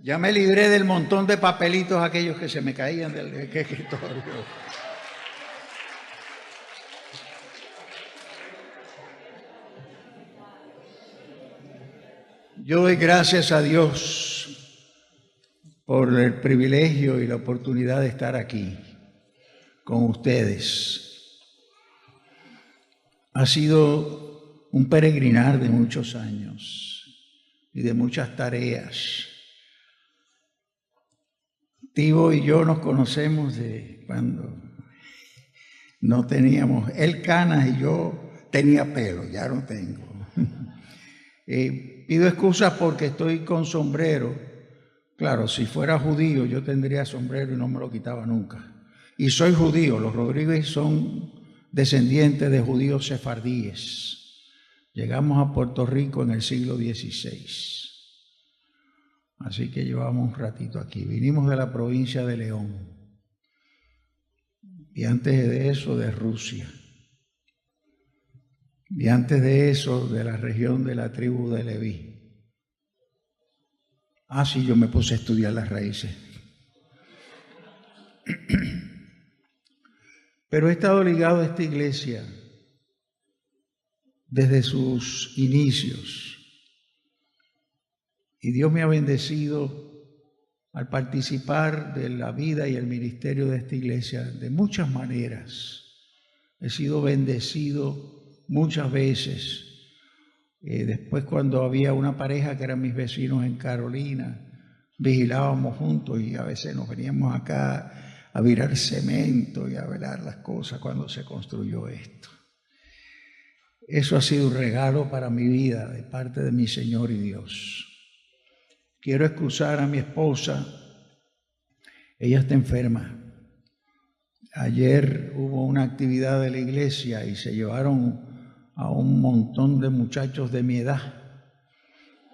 Ya me libré del montón de papelitos aquellos que se me caían del escritorio. Yo doy gracias a Dios por el privilegio y la oportunidad de estar aquí con ustedes. Ha sido un peregrinar de muchos años y de muchas tareas. Tibo y yo nos conocemos de cuando no teníamos, él canas y yo tenía pelo, ya no tengo. Pido excusas porque estoy con sombrero. Claro, si fuera judío yo tendría sombrero y no me lo quitaba nunca. Y soy judío, los Rodríguez son descendientes de judíos sefardíes. Llegamos a Puerto Rico en el siglo XVI. Así que llevamos un ratito aquí. Vinimos de la provincia de León y antes de eso de Rusia y antes de eso de la región de la tribu de Leví. Sí, yo me puse a estudiar las raíces. Pero he estado ligado a esta iglesia desde sus inicios. Y Dios me ha bendecido al participar de la vida y el ministerio de esta iglesia de muchas maneras. He sido bendecido muchas veces. Después, cuando había una pareja que eran mis vecinos en Carolina, vigilábamos juntos y a veces nos veníamos acá a virar cemento y a velar las cosas cuando se construyó esto. Eso ha sido un regalo para mi vida de parte de mi Señor y Dios. Quiero excusar a mi esposa, ella está enferma. Ayer hubo una actividad de la iglesia y se llevaron a un montón de muchachos de mi edad.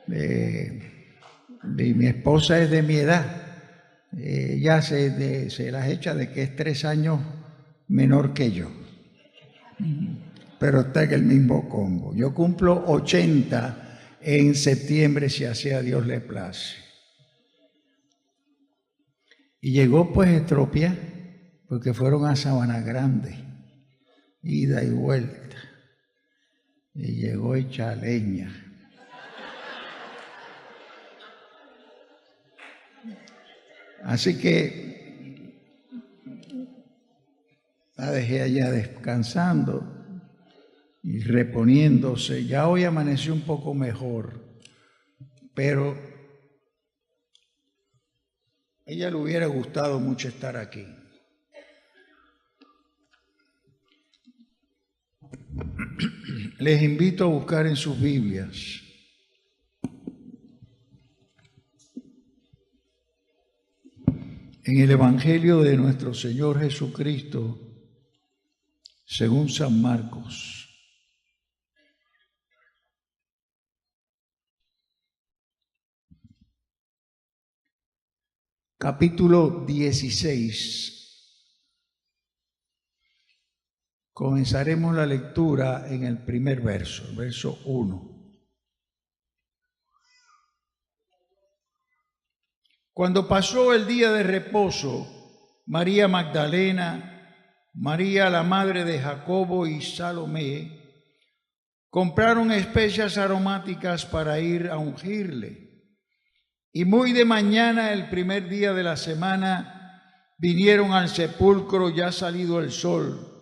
Mi esposa es de mi edad, ella se las echa de que es 3 años menor que yo, pero está en el mismo combo. Yo cumplo 80 en septiembre, si así a Dios le place. Y llegó pues Etropia, porque fueron a Sabana Grande, ida y vuelta. Y llegó hecha leña. Así que la dejé allá descansando y reponiéndose. Ya hoy amaneció un poco mejor, pero a ella le hubiera gustado mucho estar aquí. Les invito a buscar en sus Biblias en el Evangelio de nuestro Señor Jesucristo según San Marcos. Capítulo 16. Comenzaremos la lectura en el primer verso, verso 1. Cuando pasó el día de reposo, María Magdalena, María la madre de Jacobo y Salomé compraron especias aromáticas para ir a ungirle. Y muy de mañana, el primer día de la semana, vinieron al sepulcro ya salido el sol.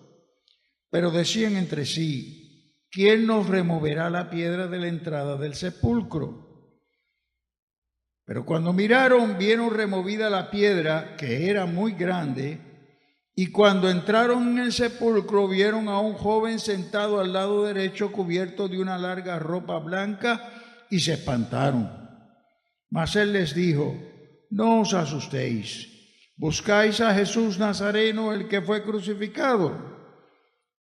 Pero decían entre sí, ¿quién nos removerá la piedra de la entrada del sepulcro? Pero cuando miraron, vieron removida la piedra, que era muy grande, y cuando entraron en el sepulcro, vieron a un joven sentado al lado derecho, cubierto de una larga ropa blanca, y se espantaron. Mas él les dijo, no os asustéis, ¿buscáis a Jesús Nazareno, el que fue crucificado?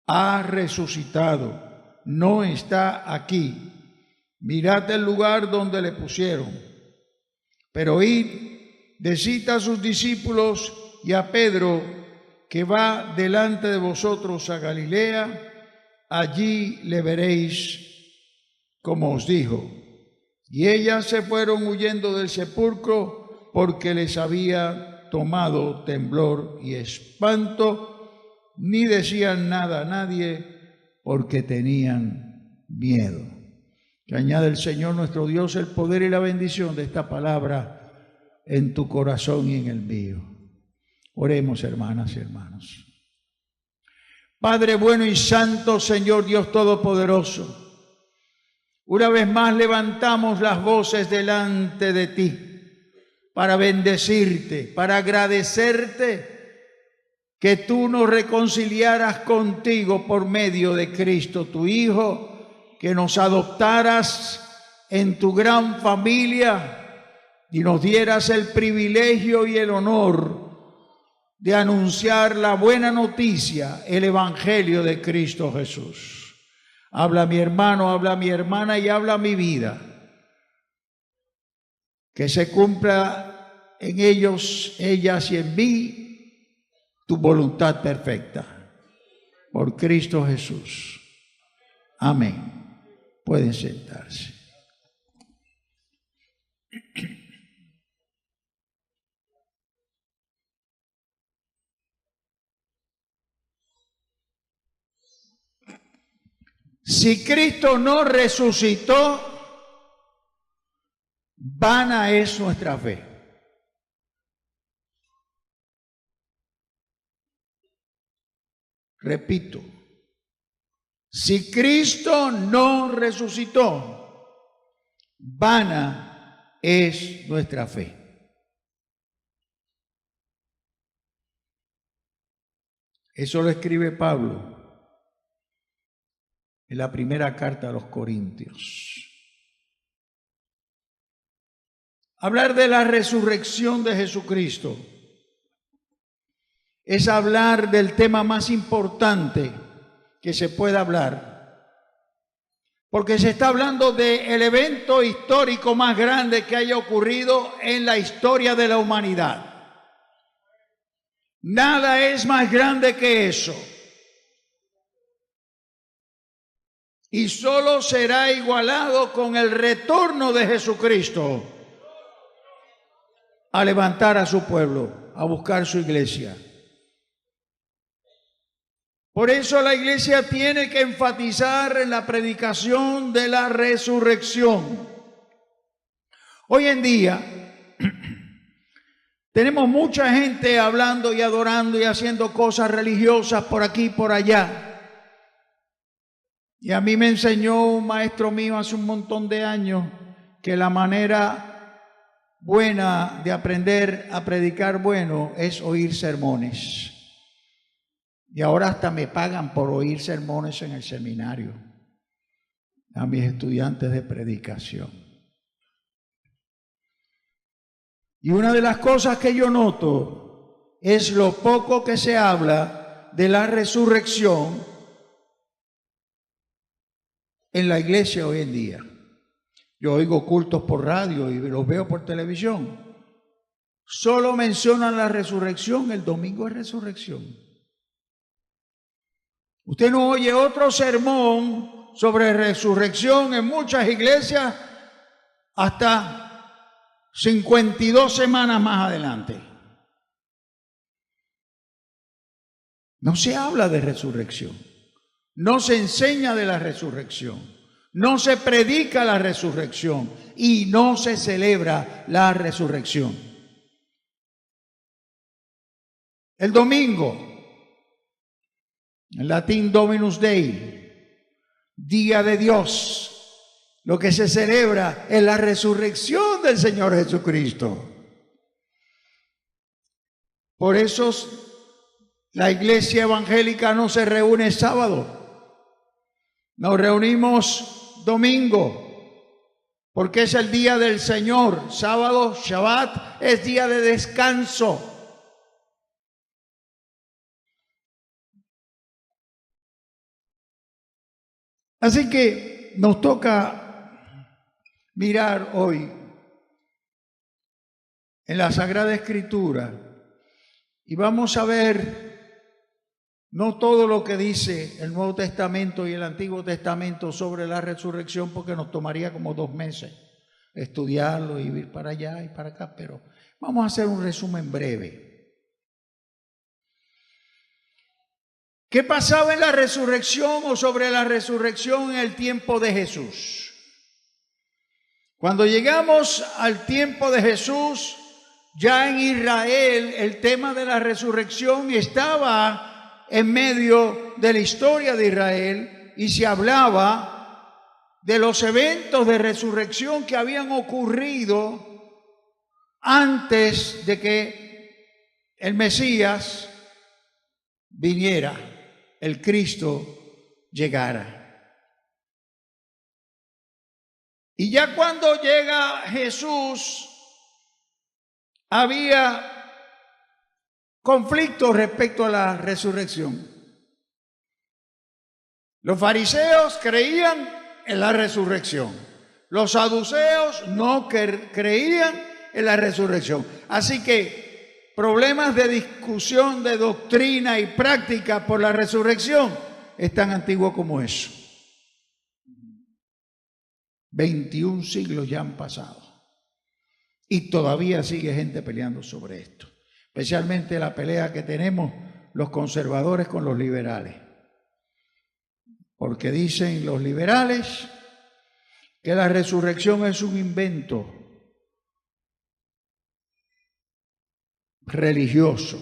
Ha resucitado, no está aquí. Mirad el lugar donde le pusieron. Pero id, decid a sus discípulos y a Pedro que va delante de vosotros a Galilea, allí le veréis como os dijo. Y ellas se fueron huyendo del sepulcro porque les había tomado temblor y espanto, ni decían nada a nadie, porque tenían miedo. Que añade el Señor nuestro Dios el poder y la bendición de esta palabra en tu corazón y en el mío. Oremos, hermanas y hermanos. Padre bueno y santo, Señor Dios Todopoderoso, una vez más levantamos las voces delante de ti para bendecirte, para agradecerte que tú nos reconciliaras contigo por medio de Cristo tu Hijo, que nos adoptaras en tu gran familia y nos dieras el privilegio y el honor de anunciar la buena noticia, el Evangelio de Cristo Jesús. Habla mi hermano, habla mi hermana y habla mi vida. Que se cumpla en ellos, ellas y en mí tu voluntad perfecta. Por Cristo Jesús. Amén. Pueden sentarse. Si Cristo no resucitó, vana es nuestra fe. Repito, si Cristo no resucitó, vana es nuestra fe. Eso lo escribe Pablo en la primera carta a los Corintios. Hablar de la resurrección de Jesucristo es hablar del tema más importante que se pueda hablar, porque se está hablando del evento histórico más grande que haya ocurrido en la historia de la humanidad. Nada es más grande que eso. Y solo será igualado con el retorno de Jesucristo a levantar a su pueblo, a buscar su iglesia. Por eso la iglesia tiene que enfatizar en la predicación de la resurrección. Hoy en día tenemos mucha gente hablando y adorando y haciendo cosas religiosas por aquí y por allá. Y a mí me enseñó un maestro mío hace un montón de años que la manera buena de aprender a predicar bueno es oír sermones. Y ahora hasta me pagan por oír sermones en el seminario a mis estudiantes de predicación. Y una de las cosas que yo noto es lo poco que se habla de la resurrección en la iglesia hoy en día. Yo oigo cultos por radio y los veo por televisión. Solo mencionan la resurrección, el domingo de resurrección. Usted no oye otro sermón sobre resurrección en muchas iglesias hasta 52 semanas más adelante. No se habla de resurrección. No se enseña de la resurrección, no se predica la resurrección y no se celebra la resurrección. El domingo, en latín Dominus Dei, Día de Dios, lo que se celebra es la resurrección del Señor Jesucristo. Por eso la iglesia evangélica no se reúne sábado. Nos reunimos domingo, porque es el día del Señor. Sábado, Shabbat, es día de descanso. Así que nos toca mirar hoy en la Sagrada Escritura y vamos a ver no todo lo que dice el Nuevo Testamento y el Antiguo Testamento sobre la resurrección, porque nos tomaría como 2 meses. estudiarlo y ir para allá y para acá, pero vamos a hacer un resumen breve. ¿Qué pasaba en la resurrección o sobre la resurrección en el tiempo de Jesús? Cuando llegamos al tiempo de Jesús, ya en Israel el tema de la resurrección estaba en medio de la historia de Israel y se hablaba de los eventos de resurrección que habían ocurrido antes de que el Mesías viniera, el Cristo llegara. Y ya cuando llega Jesús, había conflicto respecto a la resurrección. Los fariseos creían en la resurrección. Los saduceos no creían en la resurrección. Así que problemas de discusión, de doctrina y práctica por la resurrección es tan antiguo como eso. 21 siglos ya han pasado y todavía sigue gente peleando sobre esto, especialmente la pelea que tenemos los conservadores con los liberales. Porque dicen los liberales que la resurrección es un invento religioso,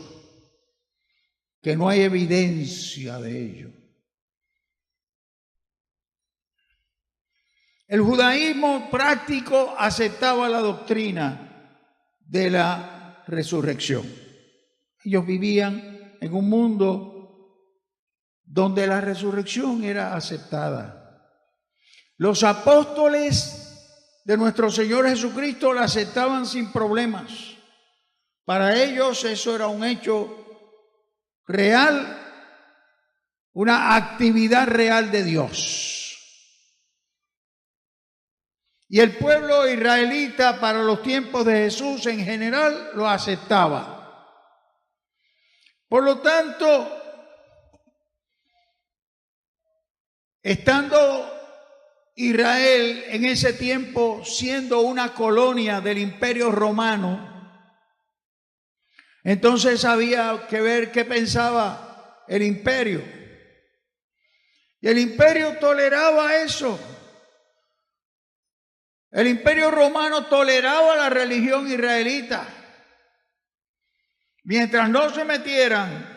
que no hay evidencia de ello. El judaísmo práctico aceptaba la doctrina de la resurrección. Ellos vivían en un mundo donde la resurrección era aceptada. Los apóstoles de nuestro Señor Jesucristo la aceptaban sin problemas. Para ellos eso era un hecho real, una actividad real de Dios. Y el pueblo israelita para los tiempos de Jesús en general lo aceptaba. Por lo tanto, estando Israel en ese tiempo siendo una colonia del Imperio Romano, entonces había que ver qué pensaba el imperio. Y el imperio toleraba eso. El Imperio Romano toleraba la religión israelita. Mientras no se metieran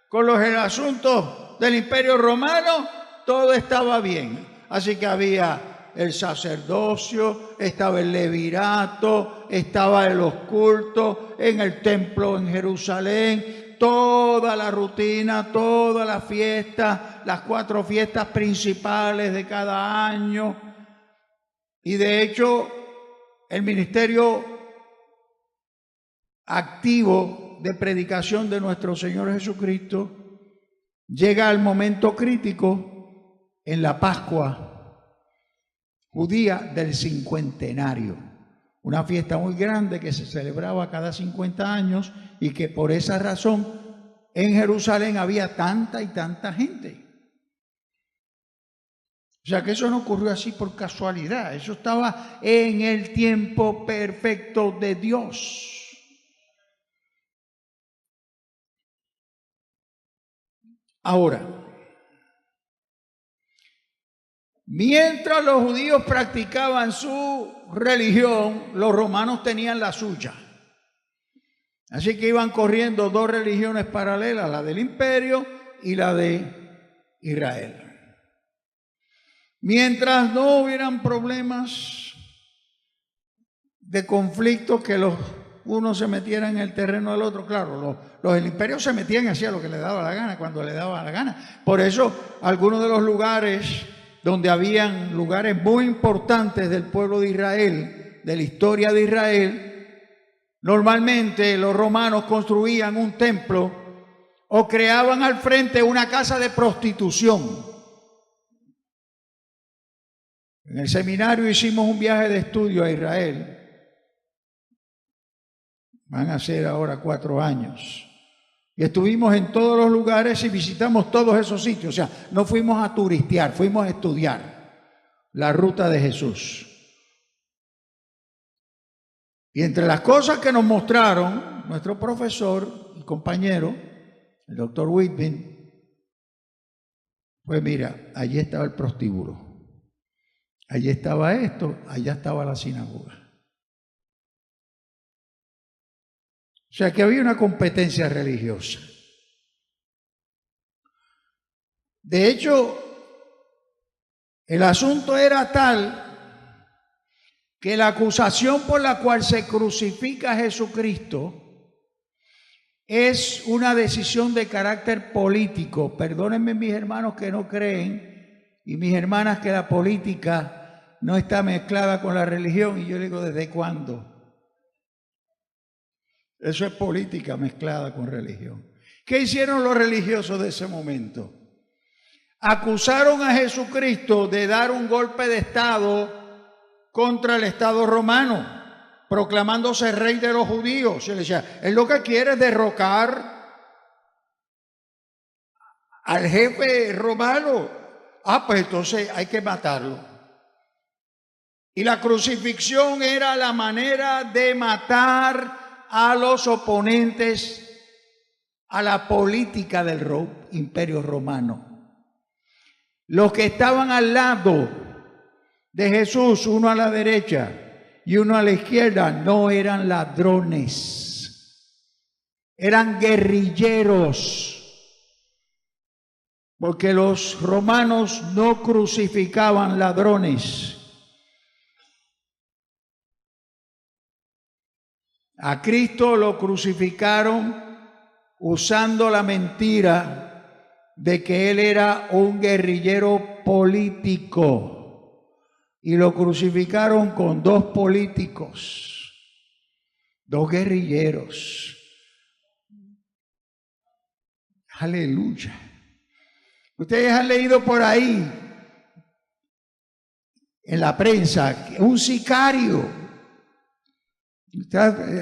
con los asuntos del Imperio Romano, todo estaba bien. Así que había el sacerdocio, estaba el levirato, estaba los cultos en el templo en Jerusalén, toda la rutina, todas las fiestas, las 4 fiestas principales de cada año. Y de hecho, el ministerio activo de predicación de nuestro Señor Jesucristo llega al momento crítico en la Pascua judía del cincuentenario, una fiesta muy grande que se celebraba cada 50 años y que por esa razón en Jerusalén había tanta y tanta gente. O sea que eso no ocurrió así por casualidad, eso estaba en el tiempo perfecto de Dios. Ahora, mientras los judíos practicaban su religión, los romanos tenían la suya. Así que iban corriendo 2 religiones paralelas, la del imperio y la de Israel. Mientras no hubieran problemas de conflicto que los unos se metieran en el terreno del otro, claro, los del imperio se metían y hacían lo que les daba la gana, cuando les daba la gana. Por eso, algunos de los lugares donde habían lugares muy importantes del pueblo de Israel, de la historia de Israel, normalmente los romanos construían un templo o creaban al frente una casa de prostitución. En el seminario hicimos un viaje de estudio a Israel. Van a ser ahora 4 años. Y estuvimos en todos los lugares y visitamos todos esos sitios. O sea, no fuimos a turistear, fuimos a estudiar la ruta de Jesús. Y entre las cosas que nos mostraron nuestro profesor y compañero, el doctor Whitman, pues mira, allí estaba el prostíbulo, allí estaba esto, allá estaba la sinagoga. O sea que había una competencia religiosa. De hecho, el asunto era tal que la acusación por la cual se crucifica a Jesucristo es una decisión de carácter político. Perdónenme mis hermanos que no creen y mis hermanas que la política no está mezclada con la religión. Y yo digo, ¿desde cuándo? Eso es política mezclada con religión. ¿Qué hicieron los religiosos de ese momento? Acusaron a Jesucristo de dar un golpe de Estado contra el Estado romano, proclamándose rey de los judíos. Se le decía, él lo que quiere es derrocar al jefe romano. Pues entonces hay que matarlo. Y la crucifixión era la manera de matar a los oponentes a la política del Imperio Romano. Los que estaban al lado de Jesús, uno a la derecha y uno a la izquierda, no eran ladrones, eran guerrilleros, porque los romanos no crucificaban ladrones. A Cristo lo crucificaron usando la mentira de que Él era un guerrillero político. Y lo crucificaron con dos políticos, dos guerrilleros. Aleluya. Ustedes han leído por ahí en la prensa un sicario.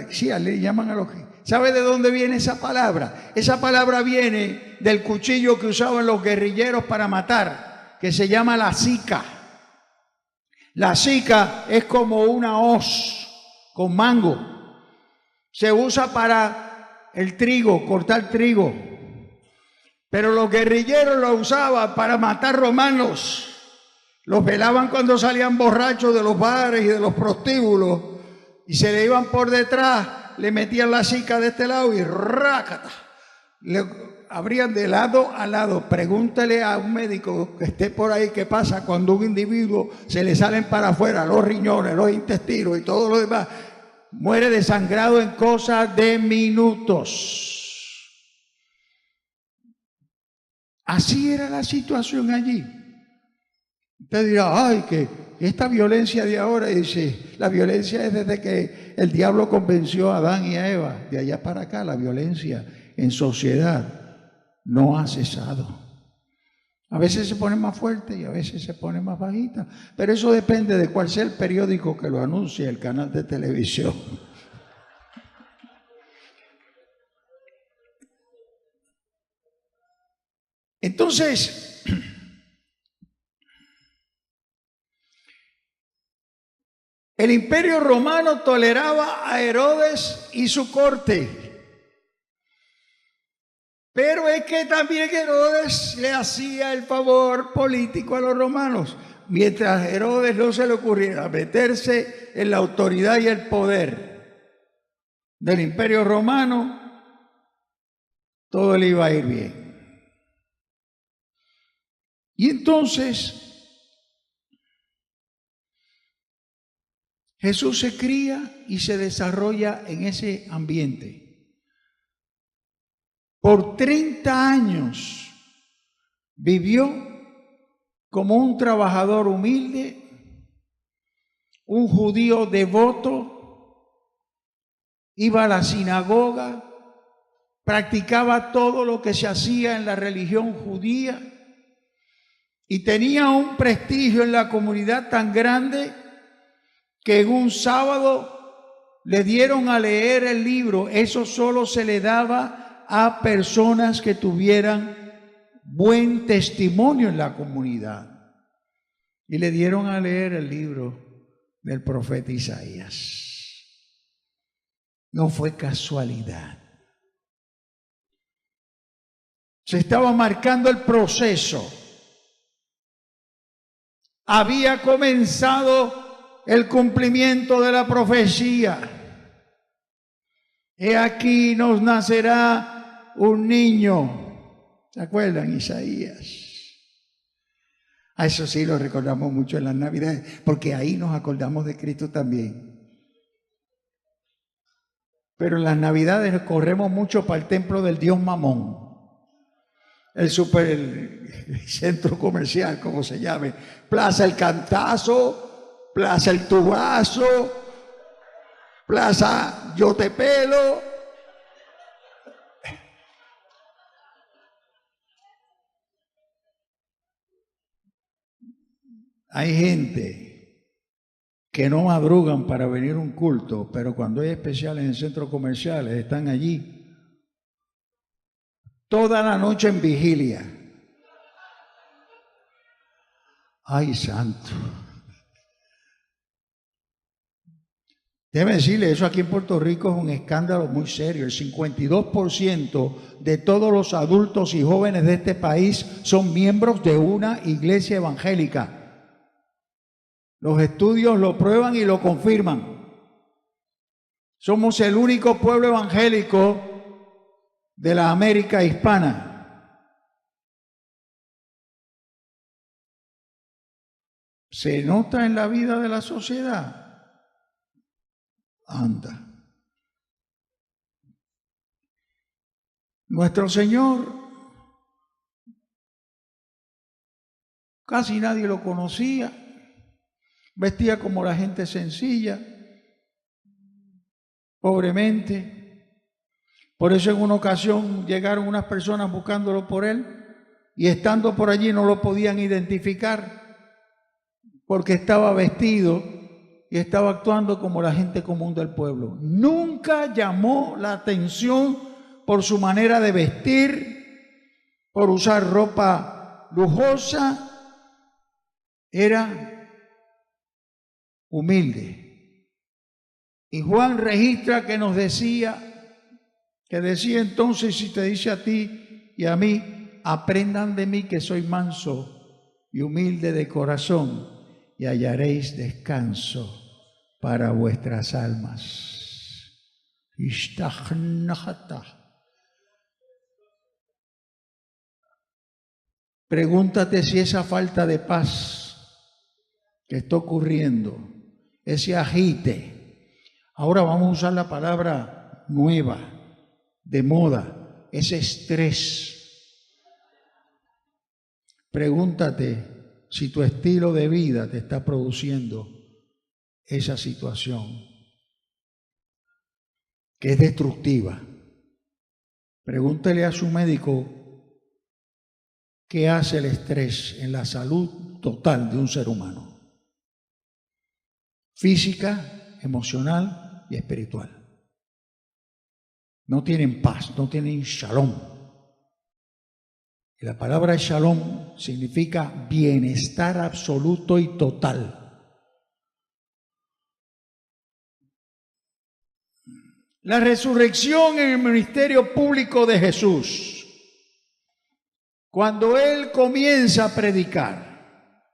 Sí, le llaman a los que... ¿Sabe de dónde viene esa palabra? Esa palabra viene del cuchillo que usaban los guerrilleros para matar, que se llama la sica. La sica es como una hoz con mango. Se usa para el trigo, cortar trigo. Pero los guerrilleros lo usaban para matar romanos. Los velaban cuando salían borrachos de los bares y de los prostíbulos. Y se le iban por detrás, le metían la sica de este lado y rácata. Le abrían de lado a lado. Pregúntale a un médico que esté por ahí qué pasa cuando un individuo se le salen para afuera los riñones, los intestinos y todo lo demás. Muere desangrado en cosa de minutos. Así era la situación allí. Usted dirá, ay, que esta violencia de ahora, dice, la violencia es desde que el diablo convenció a Adán y a Eva. De allá para acá la violencia en sociedad no ha cesado. A veces se pone más fuerte y a veces se pone más bajita, pero eso depende de cuál sea el periódico que lo anuncie, el canal de televisión. Entonces, el Imperio Romano toleraba a Herodes y su corte. Pero es que también Herodes le hacía el favor político a los romanos. Mientras a Herodes no se le ocurriera meterse en la autoridad y el poder del Imperio Romano, todo le iba a ir bien. Y entonces Jesús se cría y se desarrolla en ese ambiente. Por 30 años vivió como un trabajador humilde, un judío devoto, iba a la sinagoga, practicaba todo lo que se hacía en la religión judía y tenía un prestigio en la comunidad tan grande que en un sábado le dieron a leer el libro. Eso solo se le daba a personas que tuvieran buen testimonio en la comunidad. Y le dieron a leer el libro del profeta Isaías. No fue casualidad. Se estaba marcando el proceso. Había comenzado el cumplimiento de la profecía. He aquí nos nacerá un niño. ¿Se acuerdan? Isaías. A eso sí lo recordamos mucho en las Navidades, porque ahí nos acordamos de Cristo también. Pero en las Navidades corremos mucho para el templo del dios Mamón. El centro comercial, como se llame. Plaza El Cantazo, Plaza El Tubazo, Plaza Yo Te Pelo. Hay gente que no madrugan para venir a un culto, pero cuando hay especiales en centros comerciales están allí toda la noche en vigilia. ¡Ay, santo! Debe decirle, eso aquí en Puerto Rico es un escándalo muy serio. El 52% de todos los adultos y jóvenes de este país son miembros de una iglesia evangélica. Los estudios lo prueban y lo confirman. Somos el único pueblo evangélico de la América hispana. ¿Se nota en la vida de la sociedad? Anda. Nuestro Señor, casi nadie lo conocía, vestía como la gente sencilla, pobremente. Por eso en una ocasión llegaron unas personas buscándolo por él y estando por allí no lo podían identificar porque estaba vestido y estaba actuando como la gente común del pueblo. Nunca llamó la atención por su manera de vestir, por usar ropa lujosa. Era humilde. Y Juan registra que nos decía, entonces, si te dice a ti y a mí, aprendan de mí que soy manso y humilde de corazón y hallaréis descanso para vuestras almas. Pregúntate si esa falta de paz que está ocurriendo, ese agite, ahora vamos a usar la palabra nueva, de moda, ese estrés. Pregúntate si tu estilo de vida te está produciendo esa situación que es destructiva. Pregúntele a su médico qué hace el estrés en la salud total de un ser humano, física, emocional y espiritual. No tienen paz, no tienen shalom. Y la palabra shalom significa bienestar absoluto y total. La resurrección en el ministerio público de Jesús, cuando Él comienza a predicar,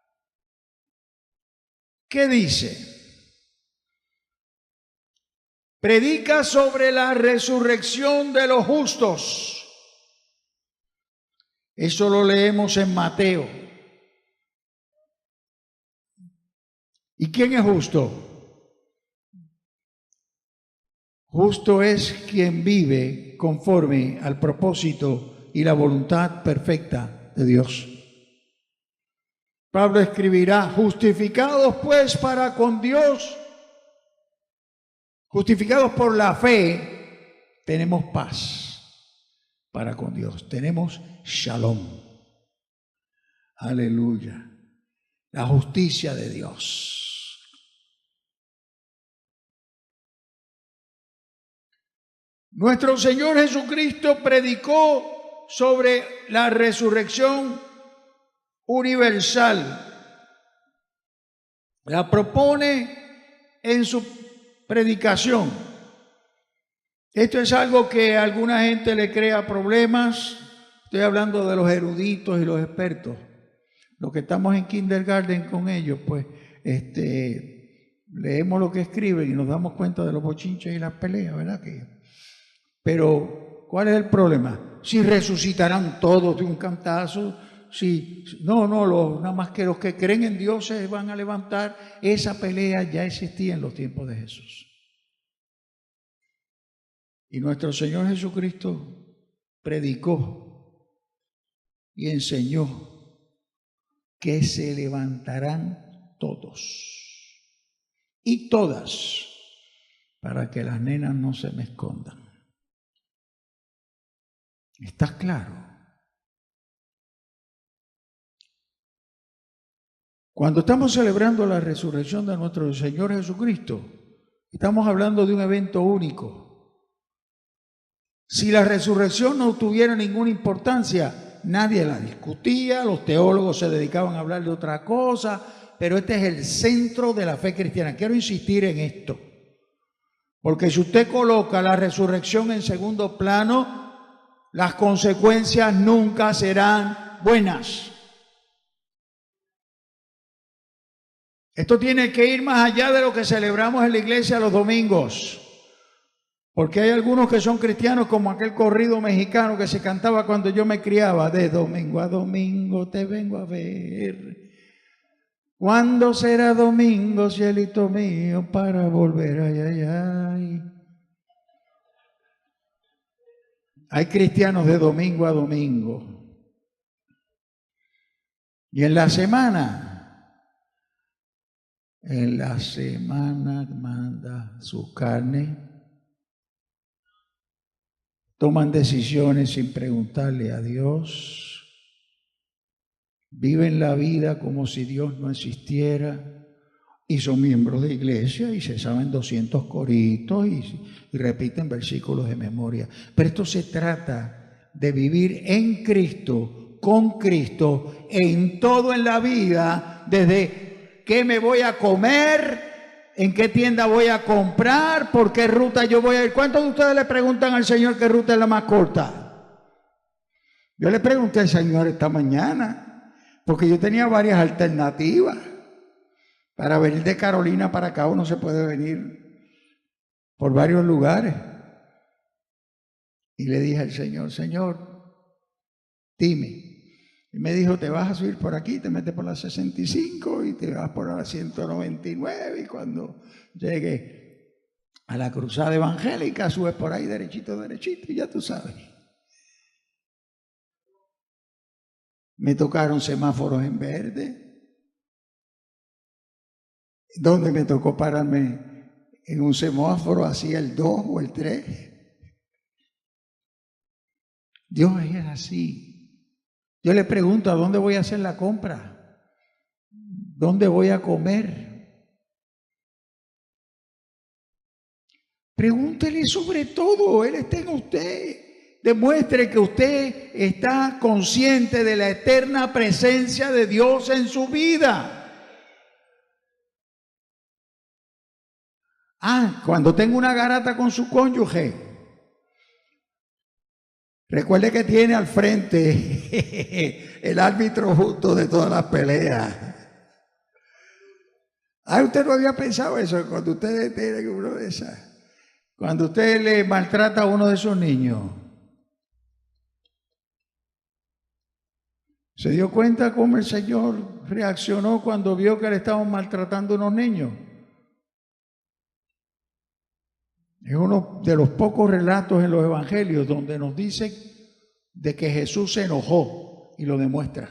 ¿qué dice? Predica sobre la resurrección de los justos. Eso lo leemos en Mateo. ¿Y quién es justo? Justo es quien vive conforme al propósito y la voluntad perfecta de Dios. Pablo escribirá, justificados pues para con Dios, justificados por la fe, tenemos paz para con Dios, tenemos shalom. Aleluya. La justicia de Dios. Nuestro Señor Jesucristo predicó sobre la resurrección universal. La propone en su predicación. Esto es algo que a alguna gente le crea problemas. Estoy hablando de los eruditos y los expertos. Los que estamos en kindergarten con ellos, pues leemos lo que escriben y nos damos cuenta de los bochinches y las peleas, ¿verdad? Pero, ¿cuál es el problema? Si resucitarán todos de un cantazo, nada más que los que creen en Dios se van a levantar. Esa pelea ya existía en los tiempos de Jesús. Y nuestro Señor Jesucristo predicó y enseñó que se levantarán todos y todas para que las nenas no se me escondan. ¿Está claro? Cuando estamos celebrando la resurrección de nuestro Señor Jesucristo, estamos hablando de un evento único. Si la resurrección no tuviera ninguna importancia, nadie la discutía, los teólogos se dedicaban a hablar de otra cosa, pero este es el centro de la fe cristiana. Quiero insistir en esto, porque si usted coloca la resurrección en segundo plano, las consecuencias nunca serán buenas. Esto tiene que ir más allá de lo que celebramos en la iglesia los domingos. Porque hay algunos que son cristianos, como aquel corrido mexicano que se cantaba cuando yo me criaba: de domingo a domingo te vengo a ver. ¿Cuándo será domingo, cielito mío, para volver? Ay, ay, ay. Hay cristianos de domingo a domingo. Y en la semana manda su carne. Toman decisiones sin preguntarle a Dios. Viven la vida como si Dios no existiera. Y son miembros de iglesia y se saben 200 coritos y repiten versículos de memoria. Pero esto se trata de vivir en Cristo, con Cristo, en todo en la vida, desde qué me voy a comer, en qué tienda voy a comprar, por qué ruta yo voy a ir. ¿Cuántos de ustedes le preguntan al Señor qué ruta es la más corta? Yo le pregunté al Señor esta mañana, porque yo tenía varias alternativas. Para venir de Carolina para acá uno se puede venir por varios lugares. Y le dije al Señor: Señor, dime. Y me dijo: te vas a subir por aquí, te metes por la 65 y te vas por la 199. Y cuando llegue a la cruzada evangélica, subes por ahí derechito, y ya tú sabes. Me tocaron semáforos en verde, donde me tocó pararme en un semáforo, hacía el 2 o el 3. Dios es así. Yo le pregunto: ¿a dónde voy a hacer la compra? ¿Dónde voy a comer? Pregúntele sobre todo. Él está en usted. Demuestre que usted está consciente de la eterna presencia de Dios en su vida. Cuando tenga una garata con su cónyuge, recuerde que tiene al frente el árbitro justo de todas las peleas. ¿Usted no había pensado eso? Cuando usted tiene uno de esas, cuando usted le maltrata a uno de esos niños, ¿se dio cuenta cómo el Señor reaccionó cuando vio que le estaban maltratando a unos niños? Es uno de los pocos relatos en los evangelios donde nos dice de que Jesús se enojó y lo demuestra.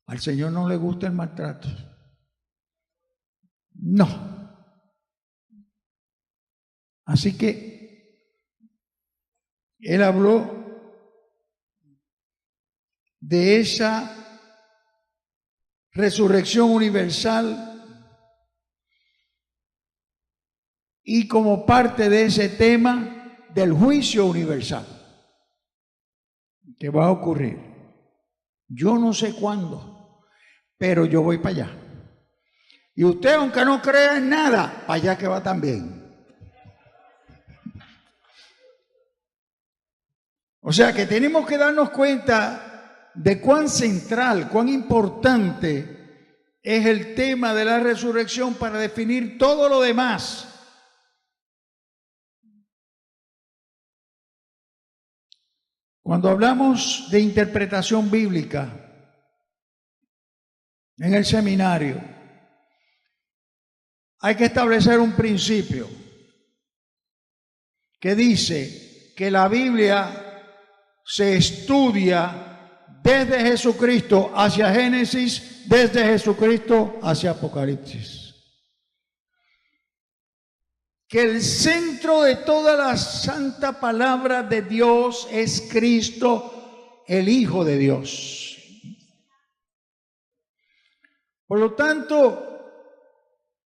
Al Señor no le gusta el maltrato. No. Así que Él habló de esa resurrección universal. Y como parte de ese tema del juicio universal que va a ocurrir. Yo no sé cuándo, pero yo voy para allá. Y usted, aunque no crea en nada, para allá que va también. O sea que tenemos que darnos cuenta de cuán central, cuán importante es el tema de la resurrección para definir todo lo demás. Cuando hablamos de interpretación bíblica en el seminario, hay que establecer un principio que dice que la Biblia se estudia desde Jesucristo hacia Génesis, desde Jesucristo hacia Apocalipsis. Que el centro de toda la santa palabra de Dios es Cristo, el Hijo de Dios. Por lo tanto,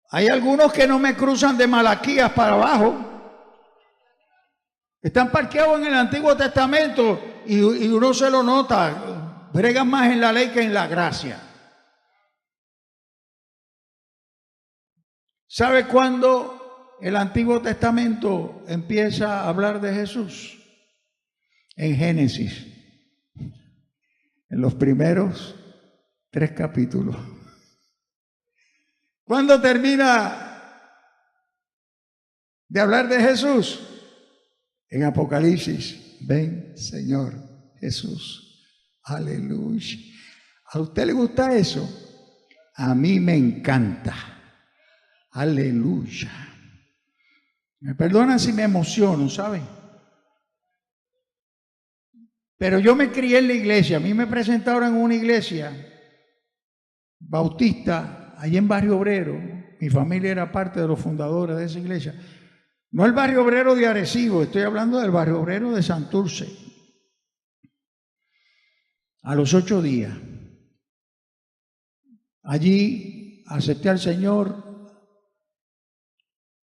hay algunos que no me cruzan de Malaquías para abajo. Están parqueados en el Antiguo Testamento y uno se lo nota. Bregan más en la ley que en la gracia. ¿Sabe cuándo el Antiguo Testamento empieza a hablar de Jesús? En Génesis. En los primeros 3 capítulos. ¿Cuándo termina de hablar de Jesús? En Apocalipsis. Ven, Señor Jesús. Aleluya. ¿A usted le gusta eso? A mí me encanta. Aleluya. Me perdonan si me emociono, ¿saben? Pero yo me crié en la iglesia. A mí me presentaron en una iglesia bautista, allí en Barrio Obrero. Mi familia era parte de los fundadores de esa iglesia. No el Barrio Obrero de Arecibo, estoy hablando del Barrio Obrero de Santurce. A los 8 días. Allí acepté al Señor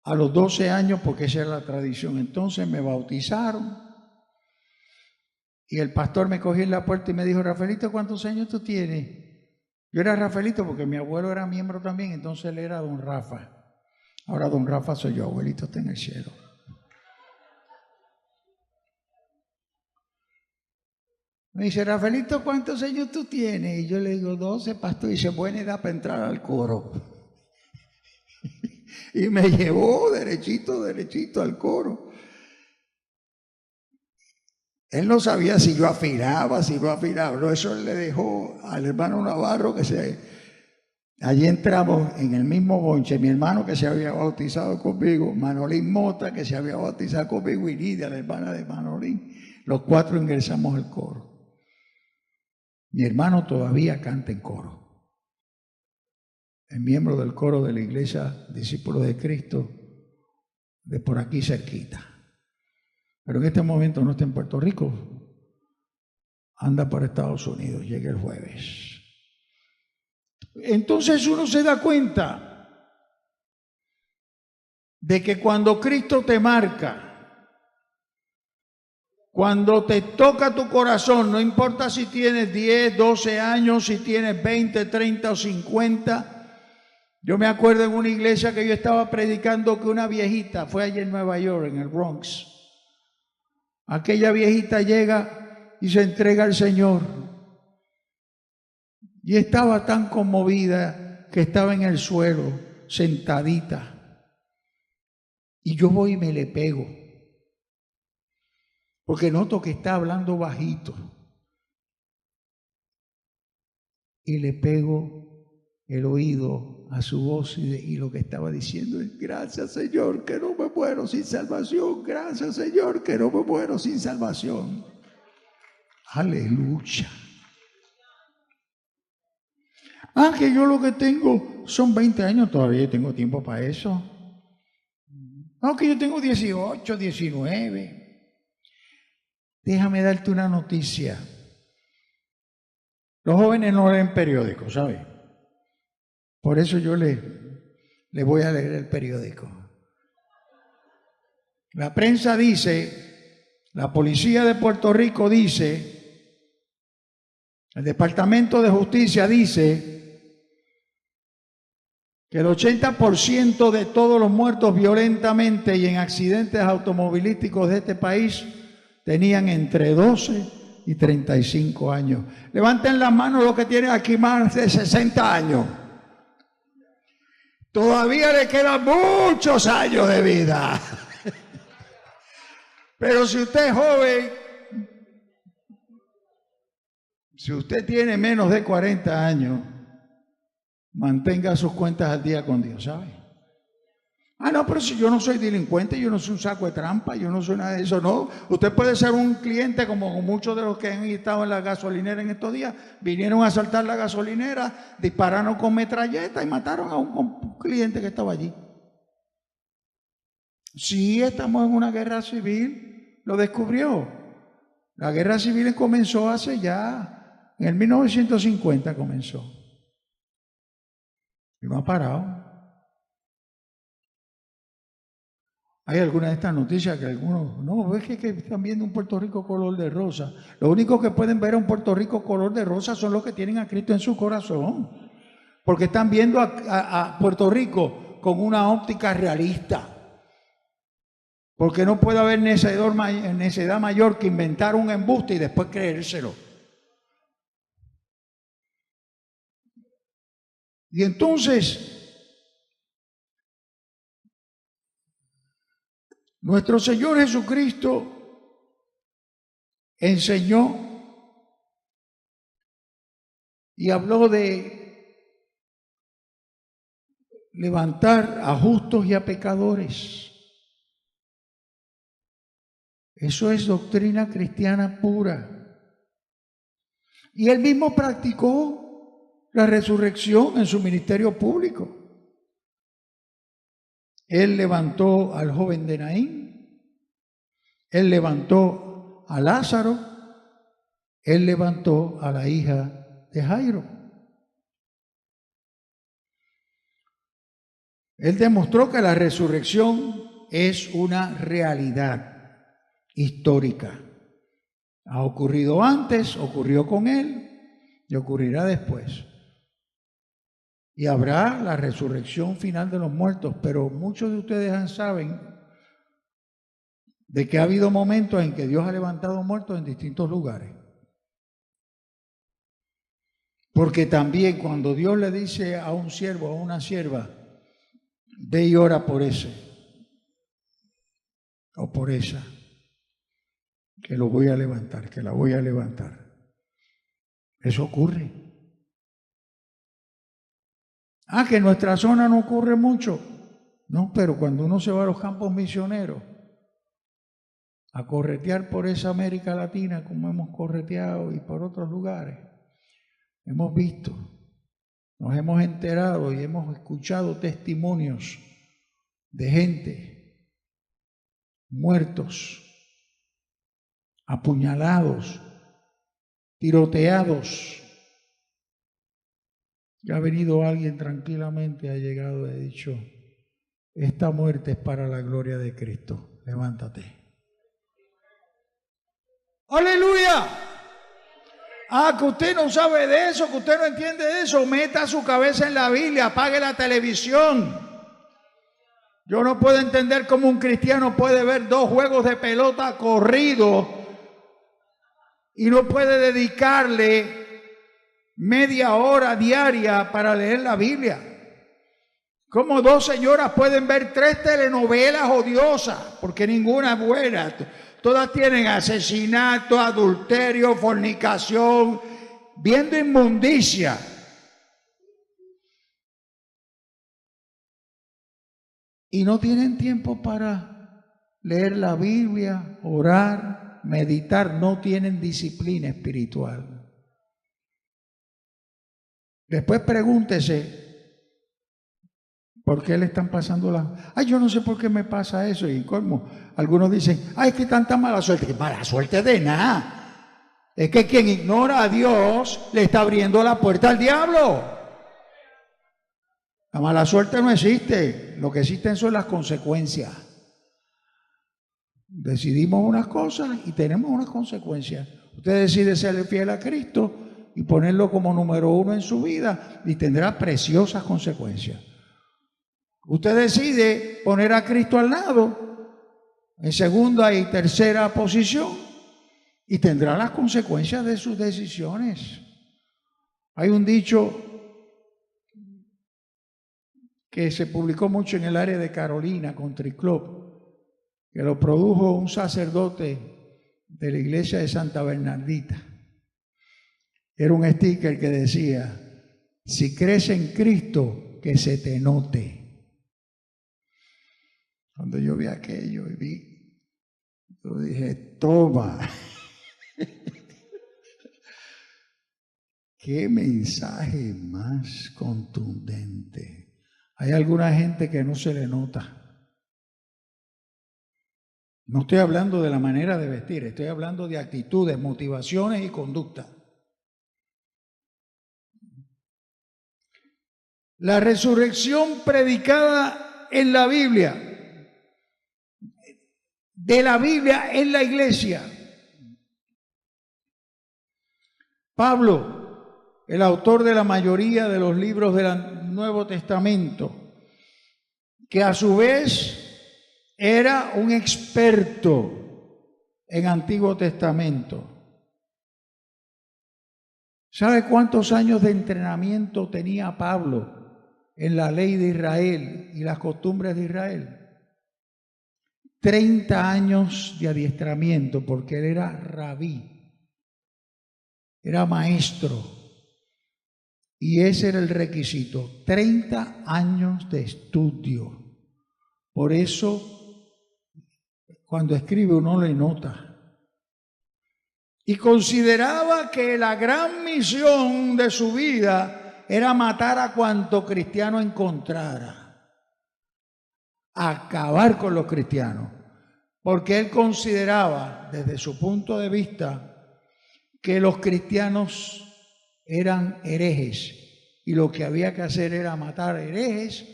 a los 12 años porque esa era la tradición. Entonces me bautizaron y el pastor me cogió en la puerta y me dijo: Rafaelito, ¿cuántos años tú tienes? Yo era Rafaelito porque mi abuelo era miembro también, entonces él era don Rafa. Ahora don Rafa soy yo, abuelito está en el cielo. Me dice: Rafaelito, ¿cuántos años tú tienes? Y yo le digo: 12, pastor. Y dice: buena edad para entrar al coro. Y me llevó derechito al coro. Él no sabía si yo afinaba, No, eso él le dejó al hermano Navarro allí entramos en el mismo bonche, mi hermano que se había bautizado conmigo, Manolín Mota que se había bautizado conmigo, y Lidia, la hermana de Manolín. Los 4 ingresamos al coro. Mi hermano todavía canta en coro. Es miembro del coro de la iglesia Discípulos de Cristo, de por aquí cerquita. Pero en este momento no está en Puerto Rico. Anda por Estados Unidos, llega el jueves. Entonces uno se da cuenta de que cuando Cristo te marca, cuando te toca tu corazón, no importa si tienes 10, 12 años, si tienes 20, 30 o 50. Yo me acuerdo en una iglesia que yo estaba predicando que una viejita, fue allí en Nueva York, en el Bronx. Aquella viejita llega y se entrega al Señor. Y estaba tan conmovida que estaba en el suelo, sentadita. Y yo voy y me le pego. Porque noto que está hablando bajito. Y le pego el oído a su voz y lo que estaba diciendo es: gracias, Señor, que no me muero sin salvación. Gracias, Señor, que no me muero sin salvación. Aleluya. Que yo lo que tengo son 20 años, todavía tengo tiempo para eso. Aunque yo tengo 18, 19. Déjame darte una noticia. Los jóvenes no leen periódicos, ¿sabes? Por eso yo le voy a leer el periódico. La prensa dice, la policía de Puerto Rico dice, el Departamento de Justicia dice que el 80% de todos los muertos violentamente y en accidentes automovilísticos de este país tenían entre 12 y 35 años. Levanten las manos los que tienen aquí más de 60 años. Todavía le quedan muchos años de vida. Pero si usted es joven, si usted tiene menos de 40 años, mantenga sus cuentas al día con Dios, ¿sabe? Ah, no, pero si yo no soy delincuente, yo no soy un saco de trampa, yo no soy nada de eso, no. Usted puede ser un cliente como muchos de los que han estado en la gasolinera en estos días. Vinieron a asaltar la gasolinera, dispararon con metralleta y mataron a un cliente que estaba allí. Sí, estamos en una guerra civil, lo descubrió. La guerra civil comenzó hace ya, en el 1950 comenzó. Y no ha parado. Hay algunas de estas noticias que algunos, no, es que están viendo un Puerto Rico color de rosa. Lo único que pueden ver a un Puerto Rico color de rosa son los que tienen a Cristo en su corazón. Porque están viendo a Puerto Rico con una óptica realista. Porque no puede haber necedad mayor que inventar un embuste y después creérselo. Y entonces, nuestro Señor Jesucristo enseñó y habló de levantar a justos y a pecadores. Eso es doctrina cristiana pura. Y él mismo practicó la resurrección en su ministerio público. Él levantó al joven de Naín, él levantó a Lázaro, él levantó a la hija de Jairo. Él demostró que la resurrección es una realidad histórica. Ha ocurrido antes, ocurrió con él y ocurrirá después. Y habrá la resurrección final de los muertos, pero muchos de ustedes saben de que ha habido momentos en que Dios ha levantado muertos en distintos lugares. Porque también cuando Dios le dice a un siervo o a una sierva, ve y ora por ese o por esa, que lo voy a levantar, que la voy a levantar. Eso ocurre. Ah, que en nuestra zona no ocurre mucho. No, pero cuando uno se va a los campos misioneros a corretear por esa América Latina, como hemos correteado, y por otros lugares, hemos visto, nos hemos enterado y hemos escuchado testimonios de gente muertos, apuñalados, tiroteados. Ya ha venido alguien tranquilamente, ha llegado y ha dicho, esta muerte es para la gloria de Cristo, levántate. ¡Aleluya! Ah, que usted no sabe de eso, que usted no entiende de eso, meta su cabeza en la Biblia, apague la televisión. Yo no puedo entender cómo un cristiano puede ver 2 juegos de pelota corridos y no puede dedicarle media hora diaria para leer la Biblia. Como 2 señoras pueden ver 3 telenovelas odiosas, porque ninguna es buena. Todas tienen asesinato, adulterio, fornicación, viendo inmundicia. Y no tienen tiempo para leer la Biblia, orar, meditar, no tienen disciplina espiritual. Después pregúntese, ¿por qué le están pasando las... Ay, yo no sé por qué me pasa eso. Y como algunos dicen, ay, es que tanta mala suerte. ¿Qué mala suerte de nada? Es que quien ignora a Dios le está abriendo la puerta al diablo. La mala suerte no existe. Lo que existen son las consecuencias. Decidimos unas cosas y tenemos unas consecuencias. Usted decide ser fiel a Cristo y ponerlo como número 1 en su vida y tendrá preciosas consecuencias. Usted decide poner a Cristo al lado, en segunda y tercera posición, y tendrá las consecuencias de sus decisiones. Hay un dicho que se publicó mucho en el área de Carolina, Country Club, que lo produjo un sacerdote de la iglesia de Santa Bernardita. Era un sticker que decía: si crees en Cristo, que se te note. Cuando yo vi aquello y yo dije, toma. Qué mensaje más contundente. Hay alguna gente que no se le nota. No estoy hablando de la manera de vestir, estoy hablando de actitudes, motivaciones y conducta. La resurrección predicada en la Biblia, de la Biblia en la iglesia. Pablo, el autor de la mayoría de los libros del Nuevo Testamento, que a su vez era un experto en Antiguo Testamento. ¿Sabe cuántos años de entrenamiento tenía Pablo en la ley de Israel y las costumbres de Israel? 30 años de adiestramiento, porque él era rabí, era maestro, y ese era el requisito, 30 años de estudio. Por eso, cuando escribe uno le nota. Y consideraba que la gran misión de su vida era matar a cuanto cristiano encontrara, acabar con los cristianos, porque él consideraba, desde su punto de vista, que los cristianos eran herejes y lo que había que hacer era matar herejes,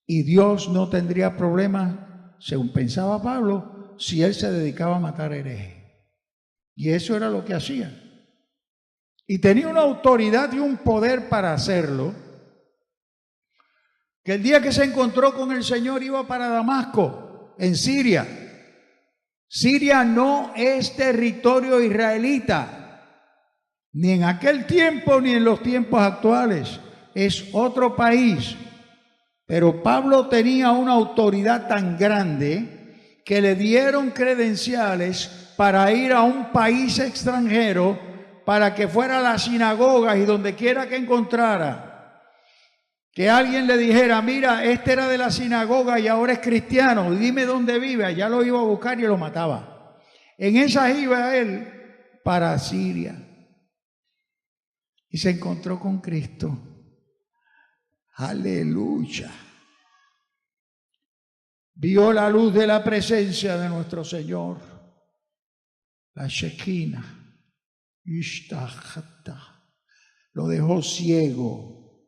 y Dios no tendría problemas, según pensaba Pablo, si él se dedicaba a matar herejes. Y eso era lo que hacía. Y tenía una autoridad y un poder para hacerlo, que el día que se encontró con el Señor iba para Damasco, en Siria. Siria no es territorio israelita, ni en aquel tiempo ni en los tiempos actuales. Es otro país. Pero Pablo tenía una autoridad tan grande que le dieron credenciales para ir a un país extranjero, para que fuera a las sinagogas y donde quiera que encontrara, que alguien le dijera, mira, este era de la sinagoga y ahora es cristiano, dime dónde vive, allá lo iba a buscar y lo mataba. En esas iba él para Siria y se encontró con Cristo. Aleluya. Vio la luz de la presencia de nuestro Señor, la Shekinah, Ishtahata, lo dejó ciego.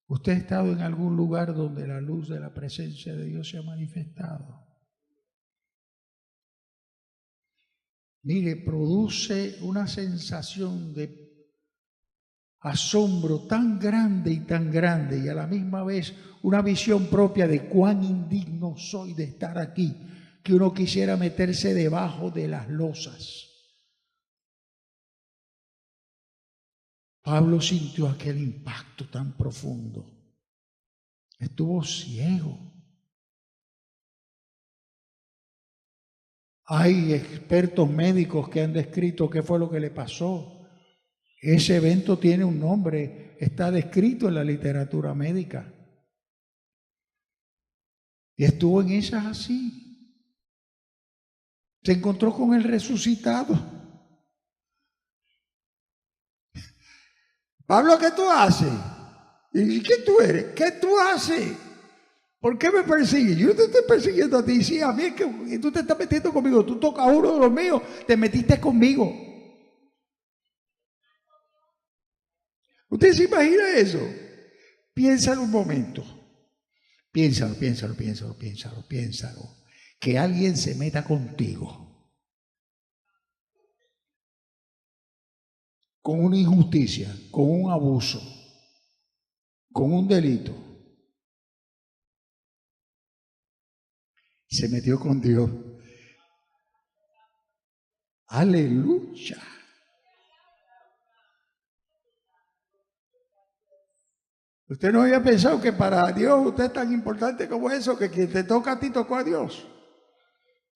¿Usted ha estado en algún lugar donde la luz de la presencia de Dios se ha manifestado? Mire, produce una sensación de asombro tan grande y a la misma vez una visión propia de cuán indigno soy de estar aquí, que uno quisiera meterse debajo de las losas. Pablo sintió aquel impacto tan profundo. Estuvo ciego. Hay expertos médicos que han descrito qué fue lo que le pasó. Ese evento tiene un nombre, está descrito en la literatura médica. Y estuvo en esas así. Se encontró con el resucitado. Pablo, ¿qué tú haces? ¿Y qué tú eres? ¿Qué tú haces? ¿Por qué me persigues? Yo no te estoy persiguiendo a ti. Sí, a mí es que tú te estás metiendo conmigo. Tú tocas a uno de los míos, te metiste conmigo. ¿Usted se imagina eso? Piénsalo un momento. Piénsalo. Que alguien se meta contigo con una injusticia, con un abuso, con un delito. Se metió con Dios. Aleluya. Usted no había pensado que para Dios usted es tan importante como eso, que quien te toca a ti tocó a Dios.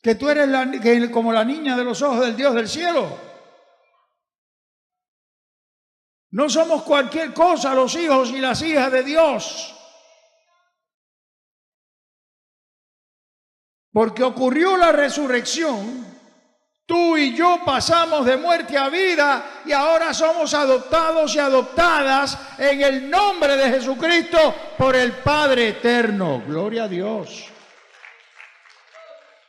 Que tú eres como la niña de los ojos del Dios del cielo. No somos cualquier cosa los hijos y las hijas de Dios. Porque ocurrió la resurrección, tú y yo pasamos de muerte a vida y ahora somos adoptados y adoptadas en el nombre de Jesucristo por el Padre eterno. Gloria a Dios.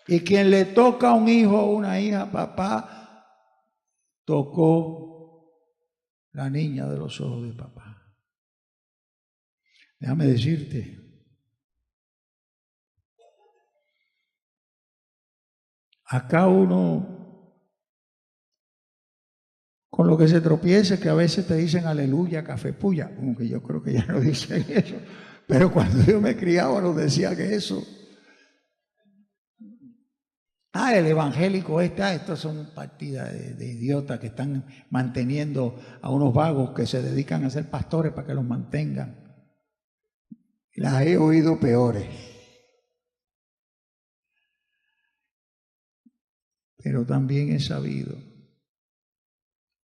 Y quien le toca a un hijo o una hija, papá, tocó la niña de los ojos de papá. Déjame decirte, acá uno, con lo que se tropiece, que a veces te dicen aleluya, café puya, aunque yo creo que ya no dicen eso, pero cuando yo me criaba nos decía que eso. El evangélico estos son partidas de idiotas que están manteniendo a unos vagos que se dedican a ser pastores para que los mantengan. Las he oído peores. Pero también he sabido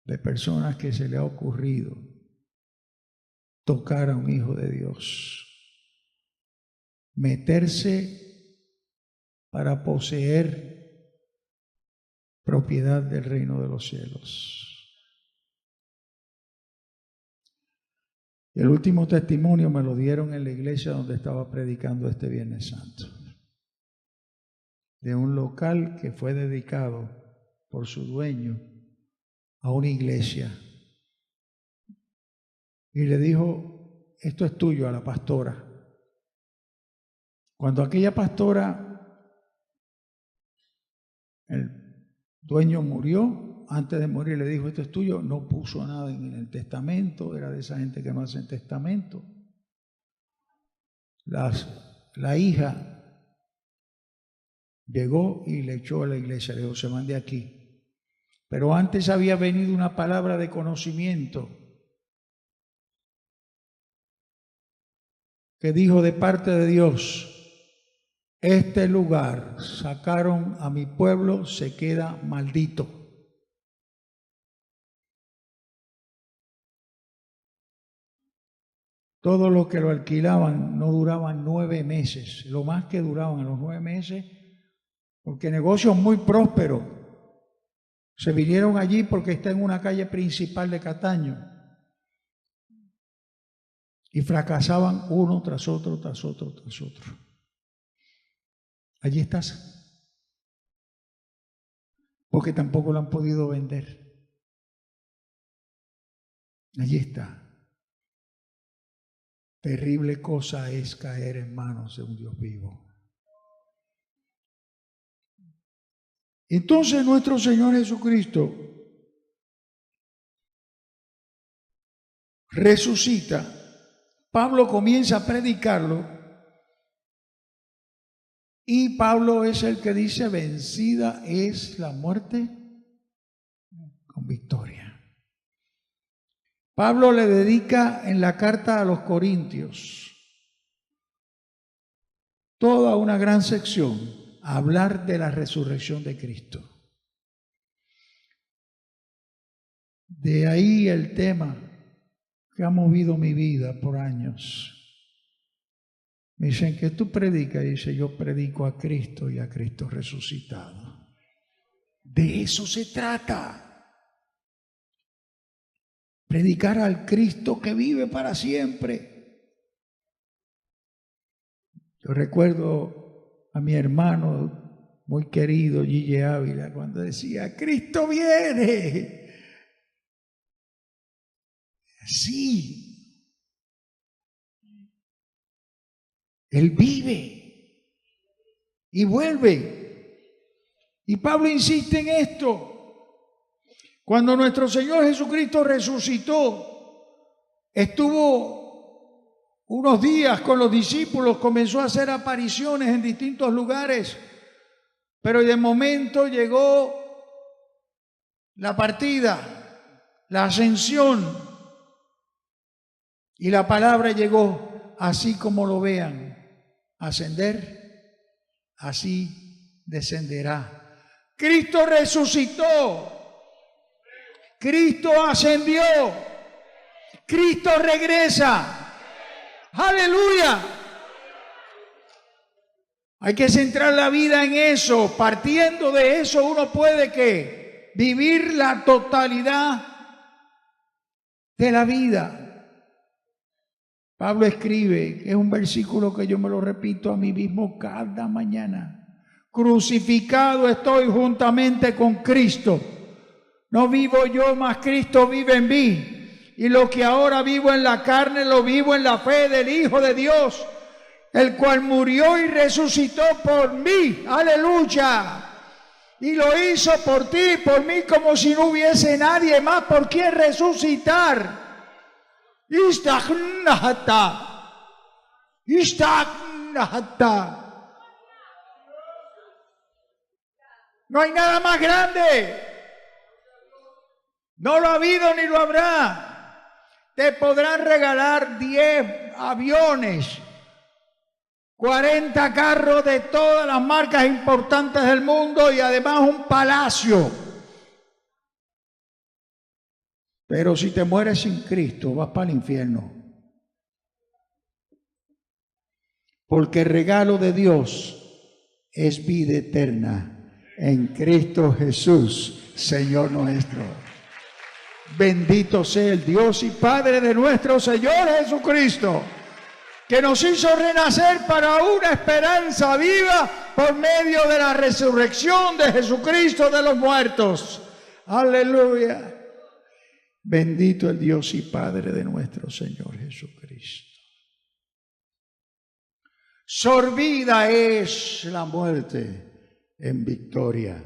de personas que se le ha ocurrido tocar a un hijo de Dios, meterse para poseer propiedad del reino de los cielos. El último testimonio me lo dieron en la iglesia donde estaba predicando este Viernes Santo, de un local que fue dedicado por su dueño a una iglesia. Y le dijo, esto es tuyo, a la pastora. Cuando aquella pastora, el dueño murió, antes de morir le dijo, esto es tuyo, no puso nada en el testamento, era de esa gente que no hacen testamento. La hija llegó y le echó a la iglesia, le dijo, se van de aquí. Pero antes había venido una palabra de conocimiento que dijo de parte de Dios, este lugar sacaron a mi pueblo, se queda maldito. Todos los que lo alquilaban no duraban 9 meses, lo más que duraban a los 9 meses, porque negocios muy prósperos se vinieron allí porque está en una calle principal de Cataño y fracasaban uno tras otro, tras otro, tras otro. Allí estás, porque tampoco lo han podido vender. Allí está. Terrible cosa es caer en manos de un Dios vivo. Entonces nuestro Señor Jesucristo resucita. Pablo comienza a predicarlo y Pablo es el que dice, vencida es la muerte con victoria. Pablo le dedica en la carta a los Corintios toda una gran sección a hablar de la resurrección de Cristo. De ahí el tema que ha movido mi vida por años. Me dicen que tú predicas, y dice, yo predico a Cristo y a Cristo resucitado. De eso se trata. Predicar al Cristo que vive para siempre. Yo recuerdo a mi hermano muy querido, Gille Ávila, cuando decía, Cristo viene. Sí. Él vive y vuelve. Y Pablo insiste en esto. Cuando nuestro Señor Jesucristo resucitó, estuvo unos días con los discípulos, comenzó a hacer apariciones en distintos lugares, pero de momento llegó la partida, la ascensión. Y la palabra llegó, así como lo vean, ascender, así descenderá. Cristo resucitó, Cristo ascendió, Cristo regresa. ¡Aleluya! Hay que centrar la vida en eso. Partiendo de eso uno puede ¿qué? Vivir la totalidad de la vida. Pablo escribe, que es un versículo que yo me lo repito a mí mismo cada mañana. Crucificado estoy juntamente con Cristo. No vivo yo, mas Cristo vive en mí. Y lo que ahora vivo en la carne, lo vivo en la fe del Hijo de Dios, el cual murió y resucitó por mí. ¡Aleluya! Y lo hizo por ti y por mí, como si no hubiese nadie más por quien resucitar. No hay nada más grande. No lo ha habido ni lo habrá. Te podrán regalar 10 aviones, 40 carros de todas las marcas importantes del mundo y además un palacio. Pero si te mueres sin Cristo, vas para el infierno. Porque el regalo de Dios es vida eterna en Cristo Jesús, Señor nuestro. Bendito sea el Dios y Padre de nuestro Señor Jesucristo, que nos hizo renacer para una esperanza viva por medio de la resurrección de Jesucristo de los muertos. Aleluya. Bendito el Dios y Padre de nuestro Señor Jesucristo. Sorbida es la muerte en victoria.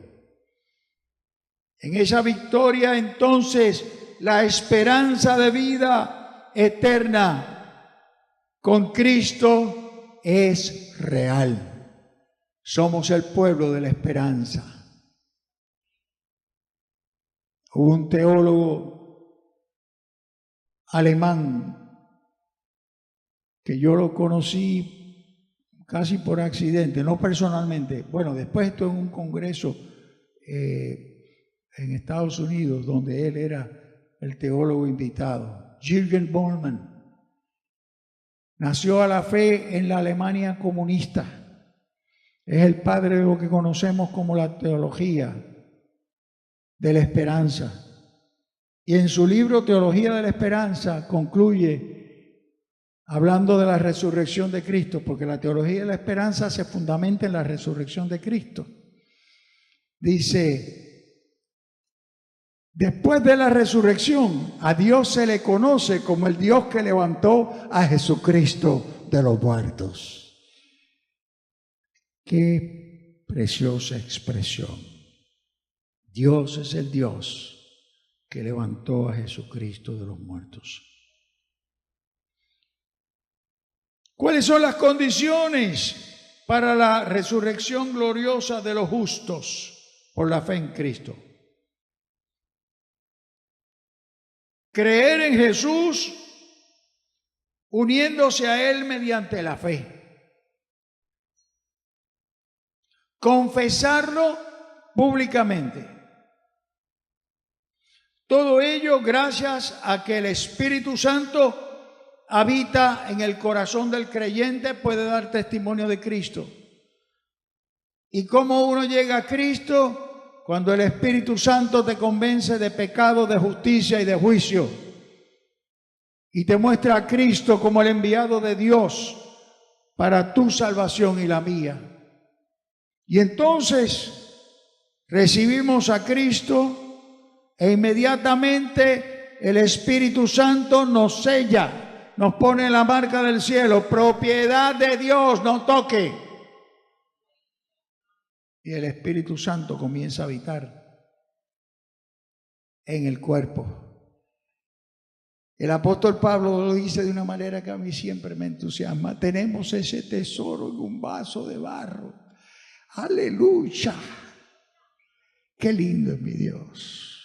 En esa victoria entonces la esperanza de vida eterna con Cristo es real. Somos el pueblo de la esperanza. Hubo un teólogo alemán que yo lo conocí casi por accidente, no personalmente. Bueno, después estuve en un congreso en Estados Unidos donde él era el teólogo invitado. Jürgen Moltmann nació a la fe en la Alemania comunista. Es el padre de lo que conocemos como la teología de la esperanza. Y en su libro Teología de la Esperanza concluye hablando de la resurrección de Cristo, porque la teología de la esperanza se fundamenta en la resurrección de Cristo. Dice, después de la resurrección, a Dios se le conoce como el Dios que levantó a Jesucristo de los muertos. Qué preciosa expresión. Dios es el Dios que levantó a Jesucristo de los muertos. ¿Cuáles son las condiciones para la resurrección gloriosa de los justos por la fe en Cristo? Creer en Jesús uniéndose a Él mediante la fe. Confesarlo públicamente. Todo ello gracias a que el Espíritu Santo habita en el corazón del creyente, puede dar testimonio de Cristo. ¿Y cómo uno llega a Cristo? Cuando el Espíritu Santo te convence de pecado, de justicia y de juicio. Y te muestra a Cristo como el enviado de Dios para tu salvación y la mía. Y entonces recibimos a Cristo e inmediatamente el Espíritu Santo nos sella, nos pone la marca del cielo, propiedad de Dios, no toque. Y el Espíritu Santo comienza a habitar en el cuerpo. El apóstol Pablo lo dice de una manera que a mí siempre me entusiasma. Tenemos ese tesoro en un vaso de barro. ¡Aleluya! ¡Qué lindo es mi Dios!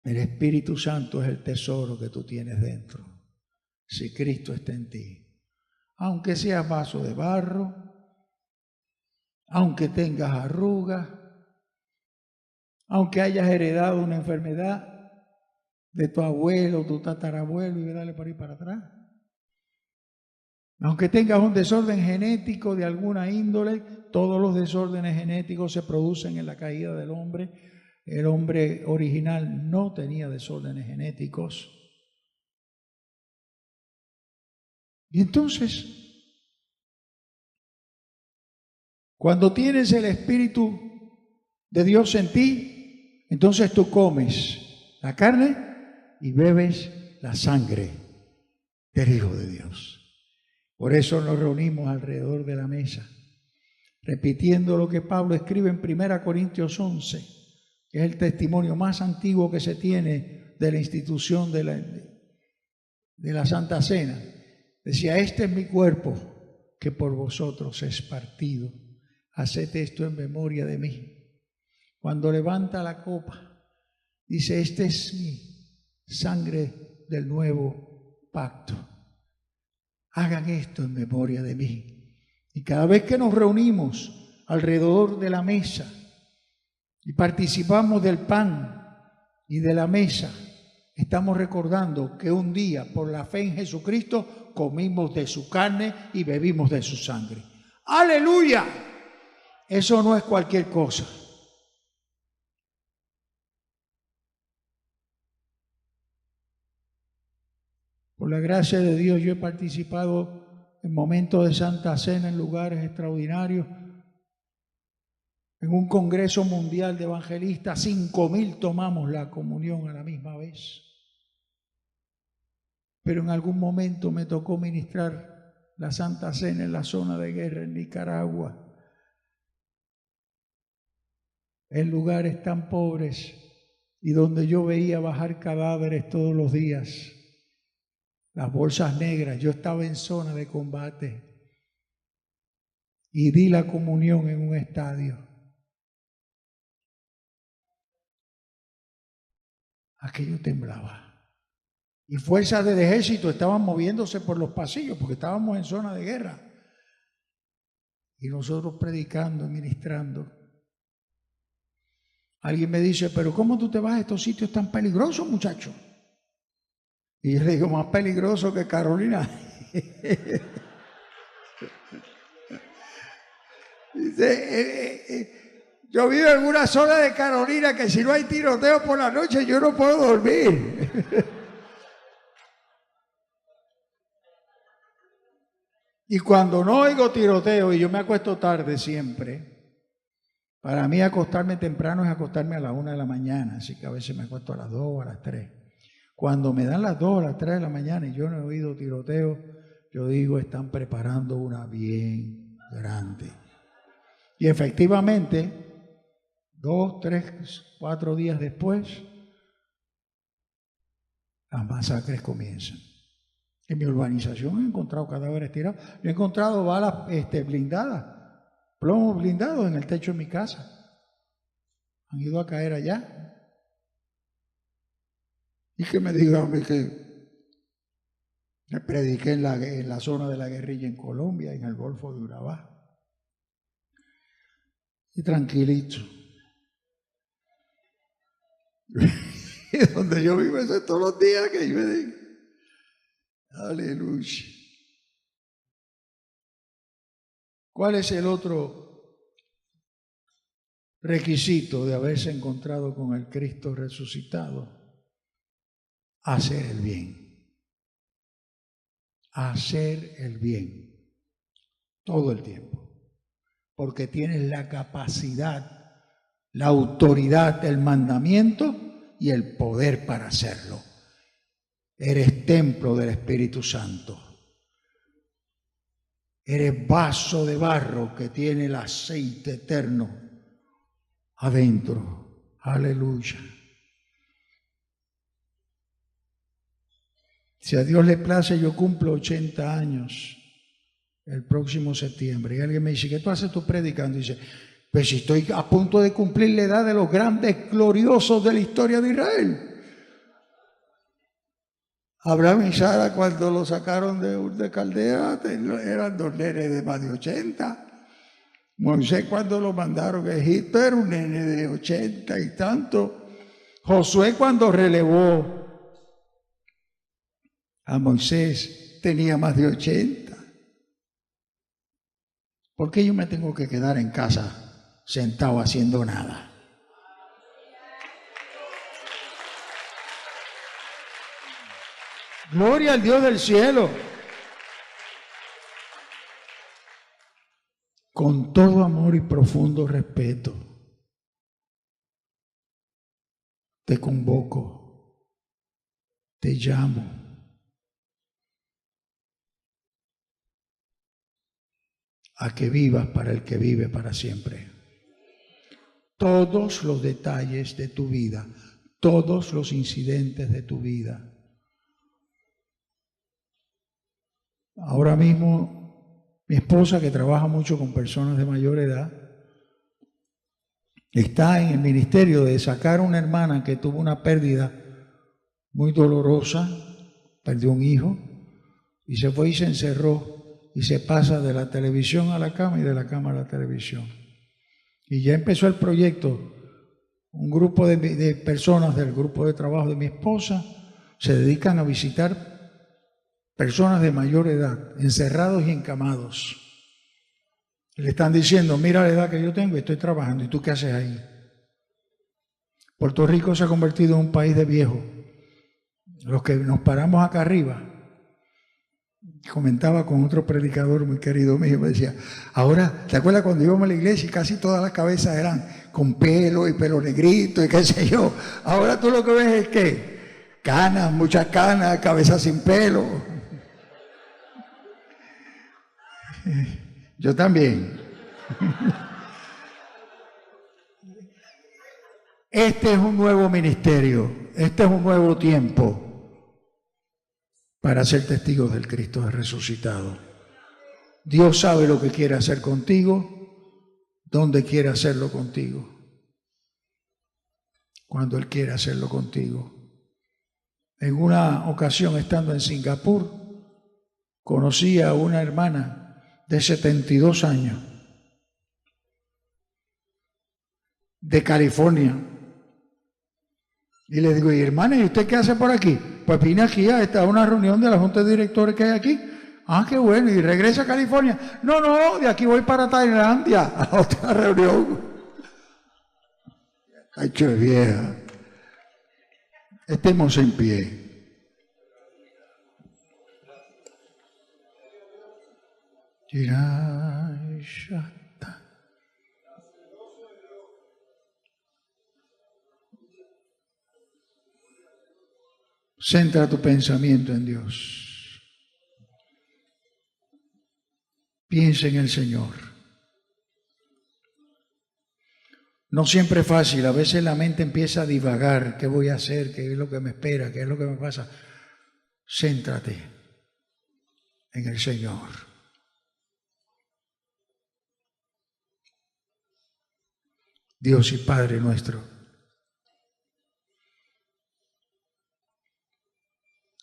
El Espíritu Santo es el tesoro que tú tienes dentro, si Cristo está en ti. Aunque seas vaso de barro, aunque tengas arrugas, aunque hayas heredado una enfermedad de tu abuelo, tu tatarabuelo, y dale por ahí para atrás. Aunque tengas un desorden genético de alguna índole, todos los desórdenes genéticos se producen en la caída del hombre. El hombre original no tenía desórdenes genéticos. Y entonces, cuando tienes el Espíritu de Dios en ti, entonces tú comes la carne y bebes la sangre del Hijo de Dios. Por eso nos reunimos alrededor de la mesa, repitiendo lo que Pablo escribe en 1 Corintios 11, que es el testimonio más antiguo que se tiene de la institución de la Santa Cena. Decía, este es mi cuerpo que por vosotros es partido. Haced esto en memoria de mí. Cuando levanta la copa, dice, este es mi sangre del nuevo pacto. Hagan esto en memoria de mí. Y cada vez que nos reunimos alrededor de la mesa y participamos del pan y de la mesa, estamos recordando que un día, por la fe en Jesucristo, comimos de su carne y bebimos de su sangre. ¡Aleluya! Eso no es cualquier cosa. Por la gracia de Dios, yo he participado en momentos de Santa Cena en lugares extraordinarios. En un congreso mundial de evangelistas, 5,000 tomamos la comunión a la misma vez. Pero en algún momento me tocó ministrar la Santa Cena en la zona de guerra en Nicaragua, en lugares tan pobres y donde yo veía bajar cadáveres todos los días. Las bolsas negras, yo estaba en zona de combate y di la comunión en un estadio. Aquello temblaba. Y fuerzas del ejército estaban moviéndose por los pasillos porque estábamos en zona de guerra. Y nosotros predicando y ministrando. Alguien me dice, pero ¿cómo tú te vas a estos sitios tan peligrosos, muchacho? Y yo le digo, más peligroso que Carolina. Dice, yo vivo en una zona de Carolina que si no hay tiroteo por la noche yo no puedo dormir. Y cuando no oigo tiroteo, y yo me acuesto tarde siempre, para mí acostarme temprano es acostarme a las 1 de la mañana, así que a veces me acuesto a las 2 o a las 3. Cuando me dan las 2 o las 3 de la mañana y yo no he oído tiroteo, yo digo, están preparando una bien grande. Y efectivamente, 2, 3, 4 días después, las masacres comienzan. En mi urbanización he encontrado cadáveres tirados. Yo he encontrado balas blindadas, plomos blindados en el techo de mi casa. Han ido a caer allá. Y que me diga a mí que me prediqué en la zona de la guerrilla en Colombia, en el Golfo de Urabá. Y tranquilito. Y donde yo vivo eso es todos los días que yo me digo. Aleluya. ¿Cuál es el otro requisito de haberse encontrado con el Cristo resucitado? Hacer el bien. Hacer el bien. Todo el tiempo. Porque tienes la capacidad, la autoridad, el mandamiento y el poder para hacerlo. Eres templo del Espíritu Santo. Eres vaso de barro que tiene el aceite eterno adentro. Aleluya. Si a Dios le place, yo cumplo 80 años el próximo septiembre. Y alguien me dice, ¿qué tú haces tú predicando? Y dice, pues si estoy a punto de cumplir la edad de los grandes gloriosos de la historia de Israel. Abraham y Sara, cuando lo sacaron de Ur de Caldea, eran 2 nenes de más de 80. Moisés, cuando lo mandaron a Egipto, era un nene de 80 y tanto. Josué, cuando relevó a Moisés, tenía más de 80. ¿Por qué yo me tengo que quedar en casa sentado haciendo nada? Gloria al Dios del cielo. Con todo amor y profundo respeto, te convoco, te llamo a que vivas para el que vive para siempre. Todos los detalles de tu vida, todos los incidentes de tu vida. Ahora mismo, mi esposa, que trabaja mucho con personas de mayor edad, está en el ministerio de sacar a una hermana que tuvo una pérdida muy dolorosa, perdió un hijo, y se fue y se encerró, y se pasa de la televisión a la cama y de la cama a la televisión. Y ya empezó el proyecto. Un grupo de personas del grupo de trabajo de mi esposa se dedican a visitar personas de mayor edad, encerrados y encamados. Le están diciendo, mira la edad que yo tengo y estoy trabajando, ¿y tú qué haces ahí? Puerto Rico se ha convertido en un país de viejos. Los que nos paramos acá arriba, comentaba con otro predicador muy querido mío, me decía, ahora, ¿te acuerdas cuando íbamos a la iglesia y casi todas las cabezas eran con pelo y pelo negrito y qué sé yo? Ahora tú lo que ves es que canas, muchas canas, cabezas sin pelo. Yo también. Este es un nuevo ministerio, este es un nuevo tiempo para ser testigos del Cristo resucitado. Dios sabe lo que quiere hacer contigo, dónde quiere hacerlo contigo, cuando Él quiere hacerlo contigo. En una ocasión, estando en Singapur, conocí a una hermana de 72 años, de California. Y le digo, y hermana, ¿y usted qué hace por aquí? Pues vine aquí a una reunión de la Junta de Directores que hay aquí. Ah, qué bueno, ¿y regresa a California? No, de aquí voy para Tailandia, a otra reunión. Ay, che vieja. Estemos en pie. Centra tu pensamiento en Dios. Piensa en el Señor. No siempre es fácil, a veces la mente empieza a divagar. ¿Qué voy a hacer? ¿Qué es lo que me espera? ¿Qué es lo que me pasa? Céntrate en el Señor. Dios y Padre nuestro,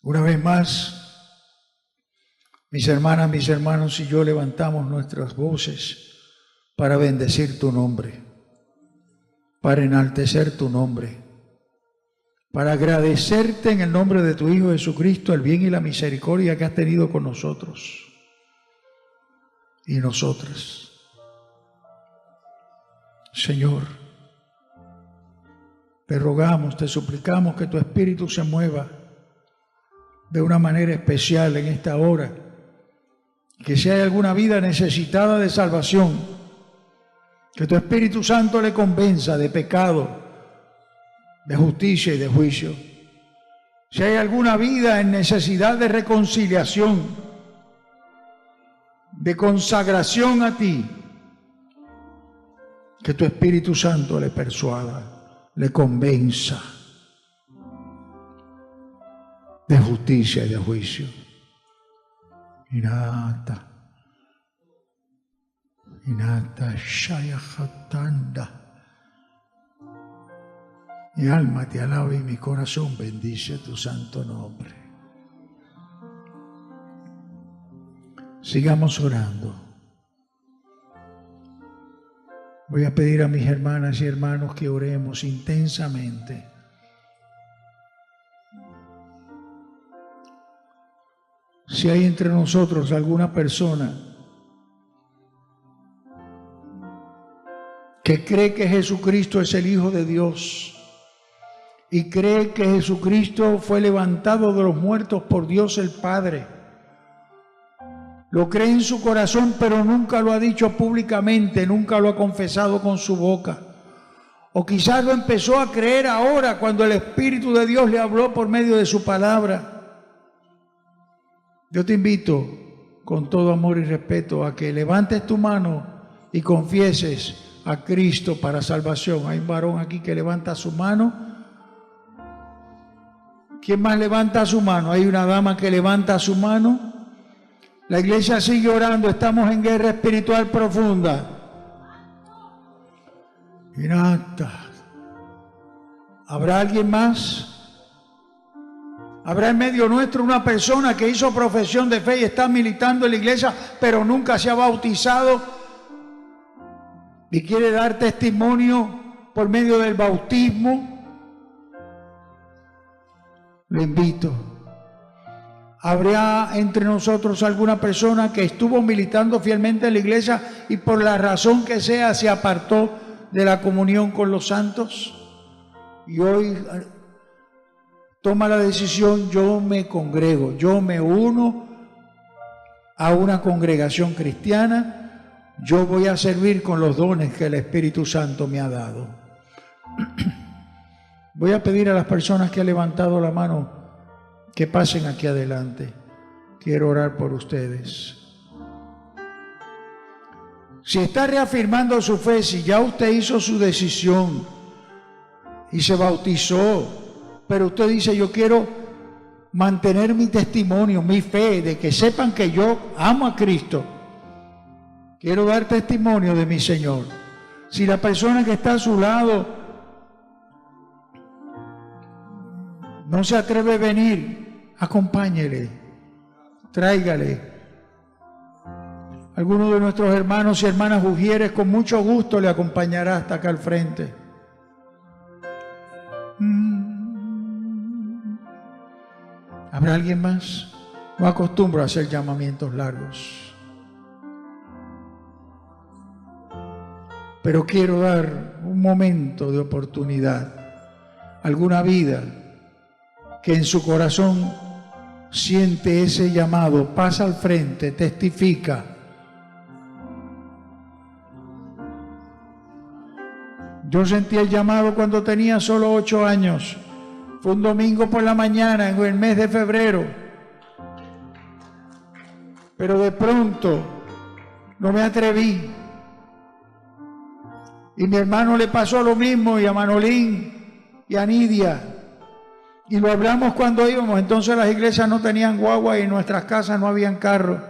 una vez más, mis hermanas, mis hermanos y yo levantamos nuestras voces para bendecir tu nombre, para enaltecer tu nombre, para agradecerte en el nombre de tu Hijo Jesucristo el bien y la misericordia que has tenido con nosotros y nosotras. Señor, te rogamos, te suplicamos que tu Espíritu se mueva de una manera especial en esta hora. Que si hay alguna vida necesitada de salvación, que tu Espíritu Santo le convenza de pecado, de justicia y de juicio. Si hay alguna vida en necesidad de reconciliación, de consagración a ti, que tu Espíritu Santo le persuada, le convenza de justicia y de juicio. Inata Shayajatanda. Mi alma te alaba y mi corazón bendice tu santo nombre. Sigamos orando. Voy a pedir a mis hermanas y hermanos que oremos intensamente. Si hay entre nosotros alguna persona que cree que Jesucristo es el Hijo de Dios y cree que Jesucristo fue levantado de los muertos por Dios el Padre, lo cree en su corazón, pero nunca lo ha dicho públicamente, nunca lo ha confesado con su boca, o quizás lo empezó a creer ahora cuando el Espíritu de Dios le habló por medio de su palabra, yo te invito con todo amor y respeto a que levantes tu mano y confieses a Cristo para salvación. Hay un varón aquí que levanta su mano. ¿Quién más levanta su mano? Hay una dama que levanta su mano. La iglesia sigue orando, estamos en guerra espiritual profunda. Inacta. ¿Habrá alguien más? ¿Habrá en medio nuestro una persona que hizo profesión de fe y está militando en la iglesia, pero nunca se ha bautizado y quiere dar testimonio por medio del bautismo? Lo invito. ¿Habrá entre nosotros alguna persona que estuvo militando fielmente en la iglesia y por la razón que sea se apartó de la comunión con los santos? Y hoy toma la decisión: yo me congrego, yo me uno a una congregación cristiana, yo voy a servir con los dones que el Espíritu Santo me ha dado. Voy a pedir a las personas que han levantado la mano que pasen aquí adelante. Quiero orar por ustedes. Si está reafirmando su fe, si ya usted hizo su decisión y se bautizó, pero usted dice: yo quiero mantener mi testimonio, mi fe, de que sepan que yo amo a Cristo, quiero dar testimonio de mi Señor. Si la persona que está a su lado no se atreve a venir, acompáñele, tráigale. Alguno de nuestros hermanos y hermanas ujieres con mucho gusto le acompañará hasta acá al frente. ¿Habrá alguien más? No acostumbro a hacer llamamientos largos, pero quiero dar un momento de oportunidad a alguna vida que en su corazón siente ese llamado, pasa al frente, testifica. Yo sentí el llamado cuando tenía solo 8 años. Fue un domingo por la mañana en el mes de febrero. Pero de pronto no me atreví. Y mi hermano le pasó lo mismo, y a Manolín y a Nidia. Y lo hablamos cuando íbamos. Entonces las iglesias no tenían guagua y en nuestras casas no habían carro.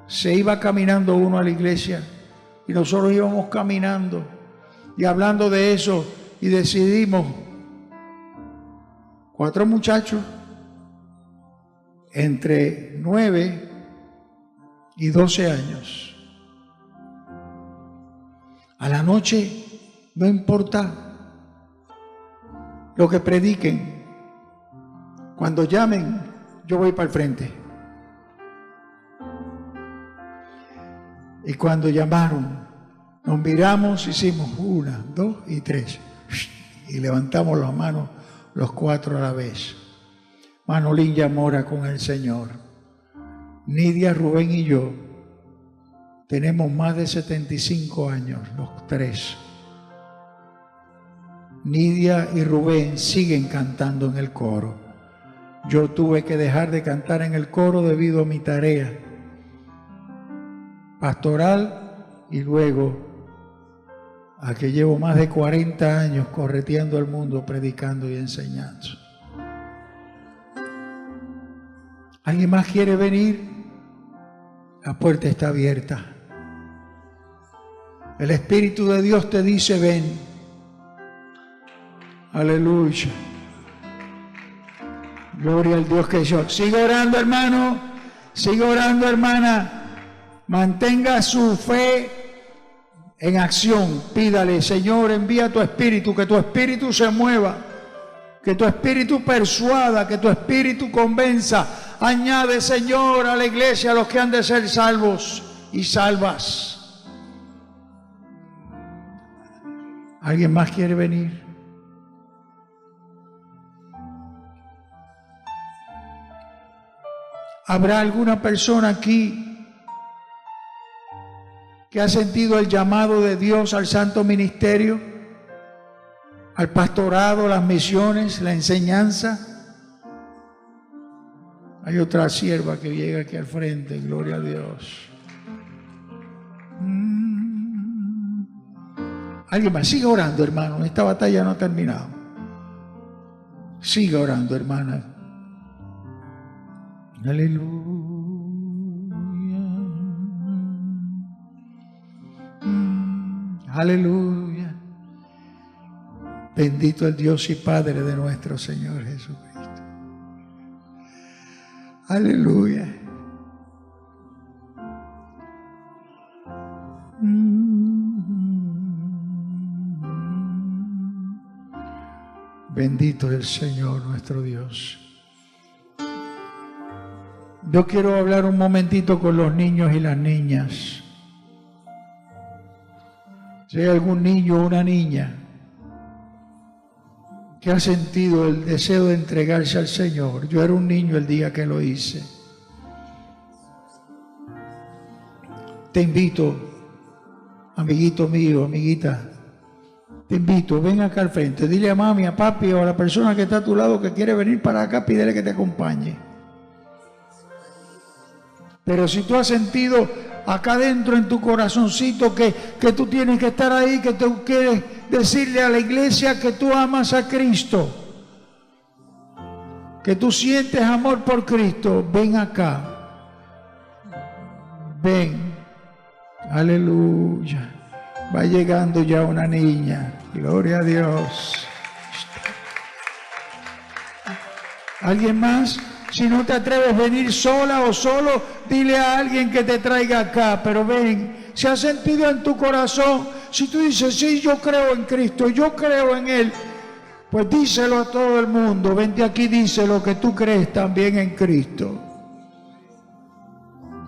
Se iba caminando uno a la iglesia y nosotros íbamos caminando y hablando de eso, y decidimos, 4 muchachos entre 9 y 12 años. A la noche, no importa lo que prediquen, cuando llamen, yo voy para el frente. Y cuando llamaron, nos miramos, hicimos 1, 2 y 3. Y levantamos las manos los 4 a la vez. Manolín ya mora con el Señor. Nidia, Rubén y yo tenemos más de 75 años, los 3. Nidia y Rubén siguen cantando en el coro. Yo tuve que dejar de cantar en el coro debido a mi tarea pastoral y luego a que llevo más de 40 años correteando el mundo, predicando y enseñando. ¿Alguien más quiere venir? La puerta está abierta. El Espíritu de Dios te dice: ven. Aleluya. Gloria al Dios que yo. Sigue orando, hermano. Sigue orando, hermana. Mantenga su fe en acción. Pídale, Señor, envía tu espíritu, que tu espíritu se mueva, que tu espíritu persuada, que tu espíritu convenza. Añade, Señor, a la iglesia a los que han de ser salvos y salvas. ¿Alguien más quiere venir? ¿Habrá alguna persona aquí que ha sentido el llamado de Dios al santo ministerio, al pastorado, las misiones, la enseñanza? Hay otra sierva que llega aquí al frente, gloria a Dios. Alguien más, siga orando, hermano, esta batalla no ha terminado. Siga orando, hermana. Aleluya. Aleluya. Bendito el Dios y Padre de nuestro Señor Jesucristo. Aleluya. Bendito el Señor nuestro Dios. Yo quiero hablar un momentito con los niños y las niñas. Si hay algún niño o una niña que ha sentido el deseo de entregarse al Señor. Yo era un niño el día que lo hice. Te invito, amiguito mío, amiguita, te invito, ven acá al frente, dile a mami, a papi o a la persona que está a tu lado que quiere venir para acá, pídele que te acompañe. Pero si tú has sentido acá adentro en tu corazoncito que tú tienes que estar ahí, que tú quieres decirle a la iglesia que tú amas a Cristo, que tú sientes amor por Cristo, ven acá. Ven. Aleluya. Va llegando ya una niña. Gloria a Dios. ¿Alguien más? Si no te atreves a venir sola o solo, dile a alguien que te traiga acá. Pero ven, si has sentido en tu corazón, si tú dices, sí, yo creo en Cristo, yo creo en Él, pues díselo a todo el mundo. Vente aquí, díselo que tú crees también en Cristo.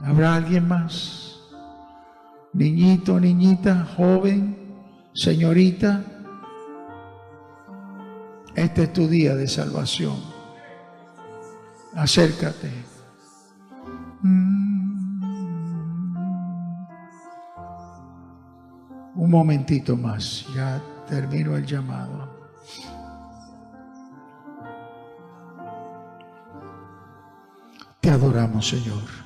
¿Habrá alguien más? Niñito, niñita, joven, señorita, este es tu día de salvación. Acércate. Un momentito más, ya termino el llamado. Te adoramos, Señor.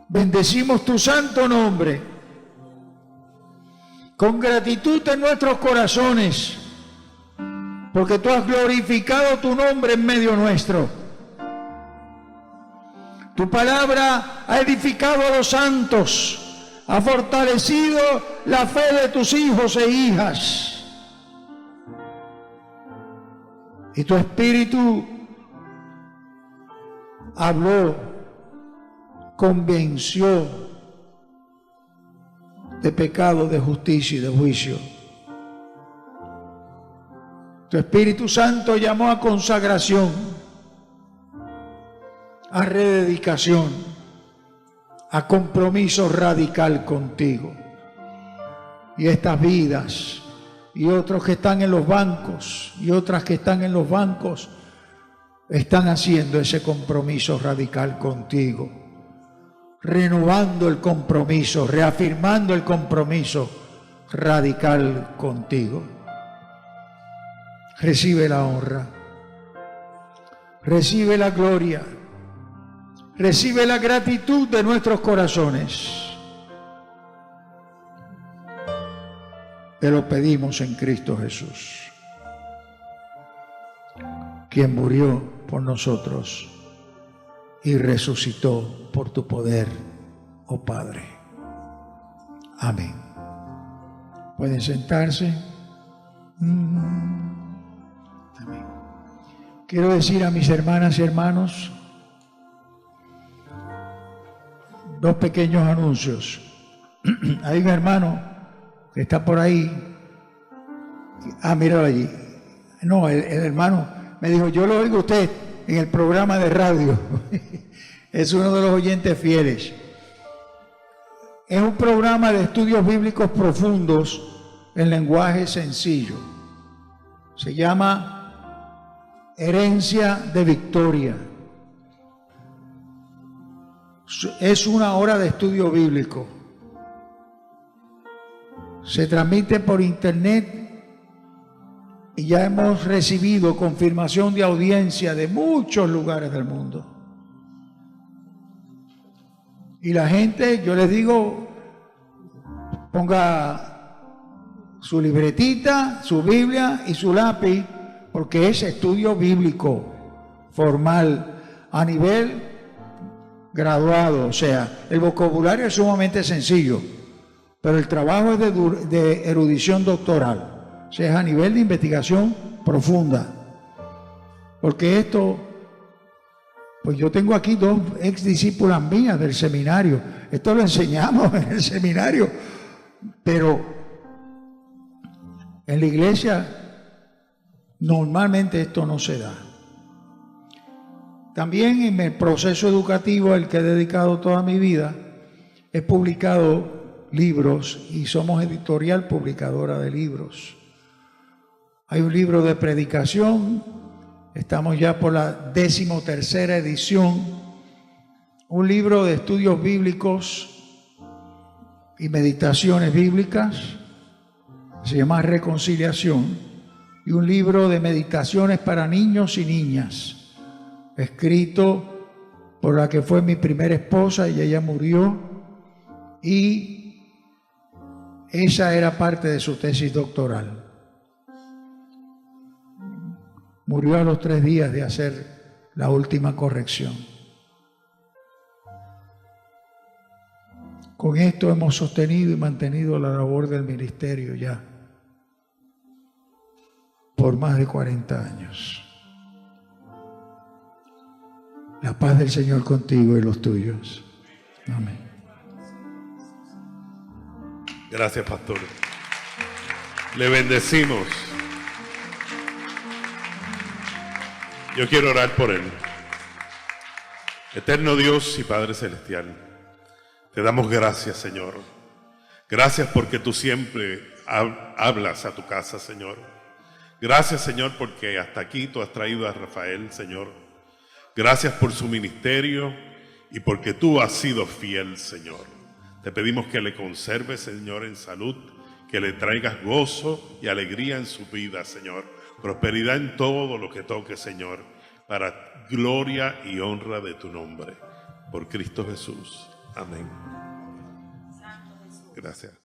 Bendecimos tu santo nombre con gratitud en nuestros corazones, porque tú has glorificado tu nombre en medio nuestro. Tu palabra ha edificado a los santos, ha fortalecido la fe de tus hijos e hijas. Y tu Espíritu habló, convenció de pecado, de justicia y de juicio. Tu Espíritu Santo llamó a consagración, a rededicación, a compromiso radical contigo. Y estas vidas y otros que están en los bancos y otras que están en los bancos están haciendo ese compromiso radical contigo, renovando el compromiso, reafirmando el compromiso radical contigo. Recibe la honra, recibe la gloria, recibe la gratitud de nuestros corazones. Te lo pedimos en Cristo Jesús, quien murió por nosotros y resucitó por tu poder, oh Padre. Amén. Pueden sentarse. Amén. Quiero decir a mis hermanas y hermanos, dos pequeños anuncios. Hay un hermano que está por ahí. Ah, míralo allí. No, el hermano me dijo, yo lo oigo a usted en el programa de radio. Es uno de los oyentes fieles. Es un programa de estudios bíblicos profundos en lenguaje sencillo. Se llama Herencia de Victoria. Es una hora de estudio bíblico. Se transmite por internet y ya hemos recibido confirmación de audiencia de muchos lugares del mundo. Y la gente, yo les digo, ponga su libretita, su Biblia y su lápiz, porque es estudio bíblico formal a nivel graduado. O sea, el vocabulario es sumamente sencillo, pero el trabajo es de erudición doctoral. O sea, es a nivel de investigación profunda. Porque esto, pues yo tengo aquí dos ex discípulas mías del seminario. Esto lo enseñamos en el seminario, pero en la iglesia normalmente esto no se da. También en el proceso educativo al que he dedicado toda mi vida, he publicado libros y somos editorial publicadora de libros. Hay un libro de predicación, estamos ya por la 13ª edición, un libro de estudios bíblicos y meditaciones bíblicas, se llama Reconciliación, y un libro de meditaciones para niños y niñas, escrito por la que fue mi primera esposa y ella murió, y esa era parte de su tesis doctoral. Murió a los 3 días de hacer la última corrección. Con esto hemos sostenido y mantenido la labor del ministerio ya por más de 40 años. La paz del Señor contigo y los tuyos. Amén. Gracias, pastor. Le bendecimos. Yo quiero orar por él. Eterno Dios y Padre Celestial, te damos gracias, Señor. Gracias porque tú siempre hablas a tu casa, Señor. Gracias, Señor, porque hasta aquí tú has traído a Rafael, Señor. Gracias por su ministerio y porque tú has sido fiel, Señor. Te pedimos que le conserves, Señor, en salud, que le traigas gozo y alegría en su vida, Señor. Prosperidad en todo lo que toque, Señor, para gloria y honra de tu nombre. Por Cristo Jesús. Amén. Gracias.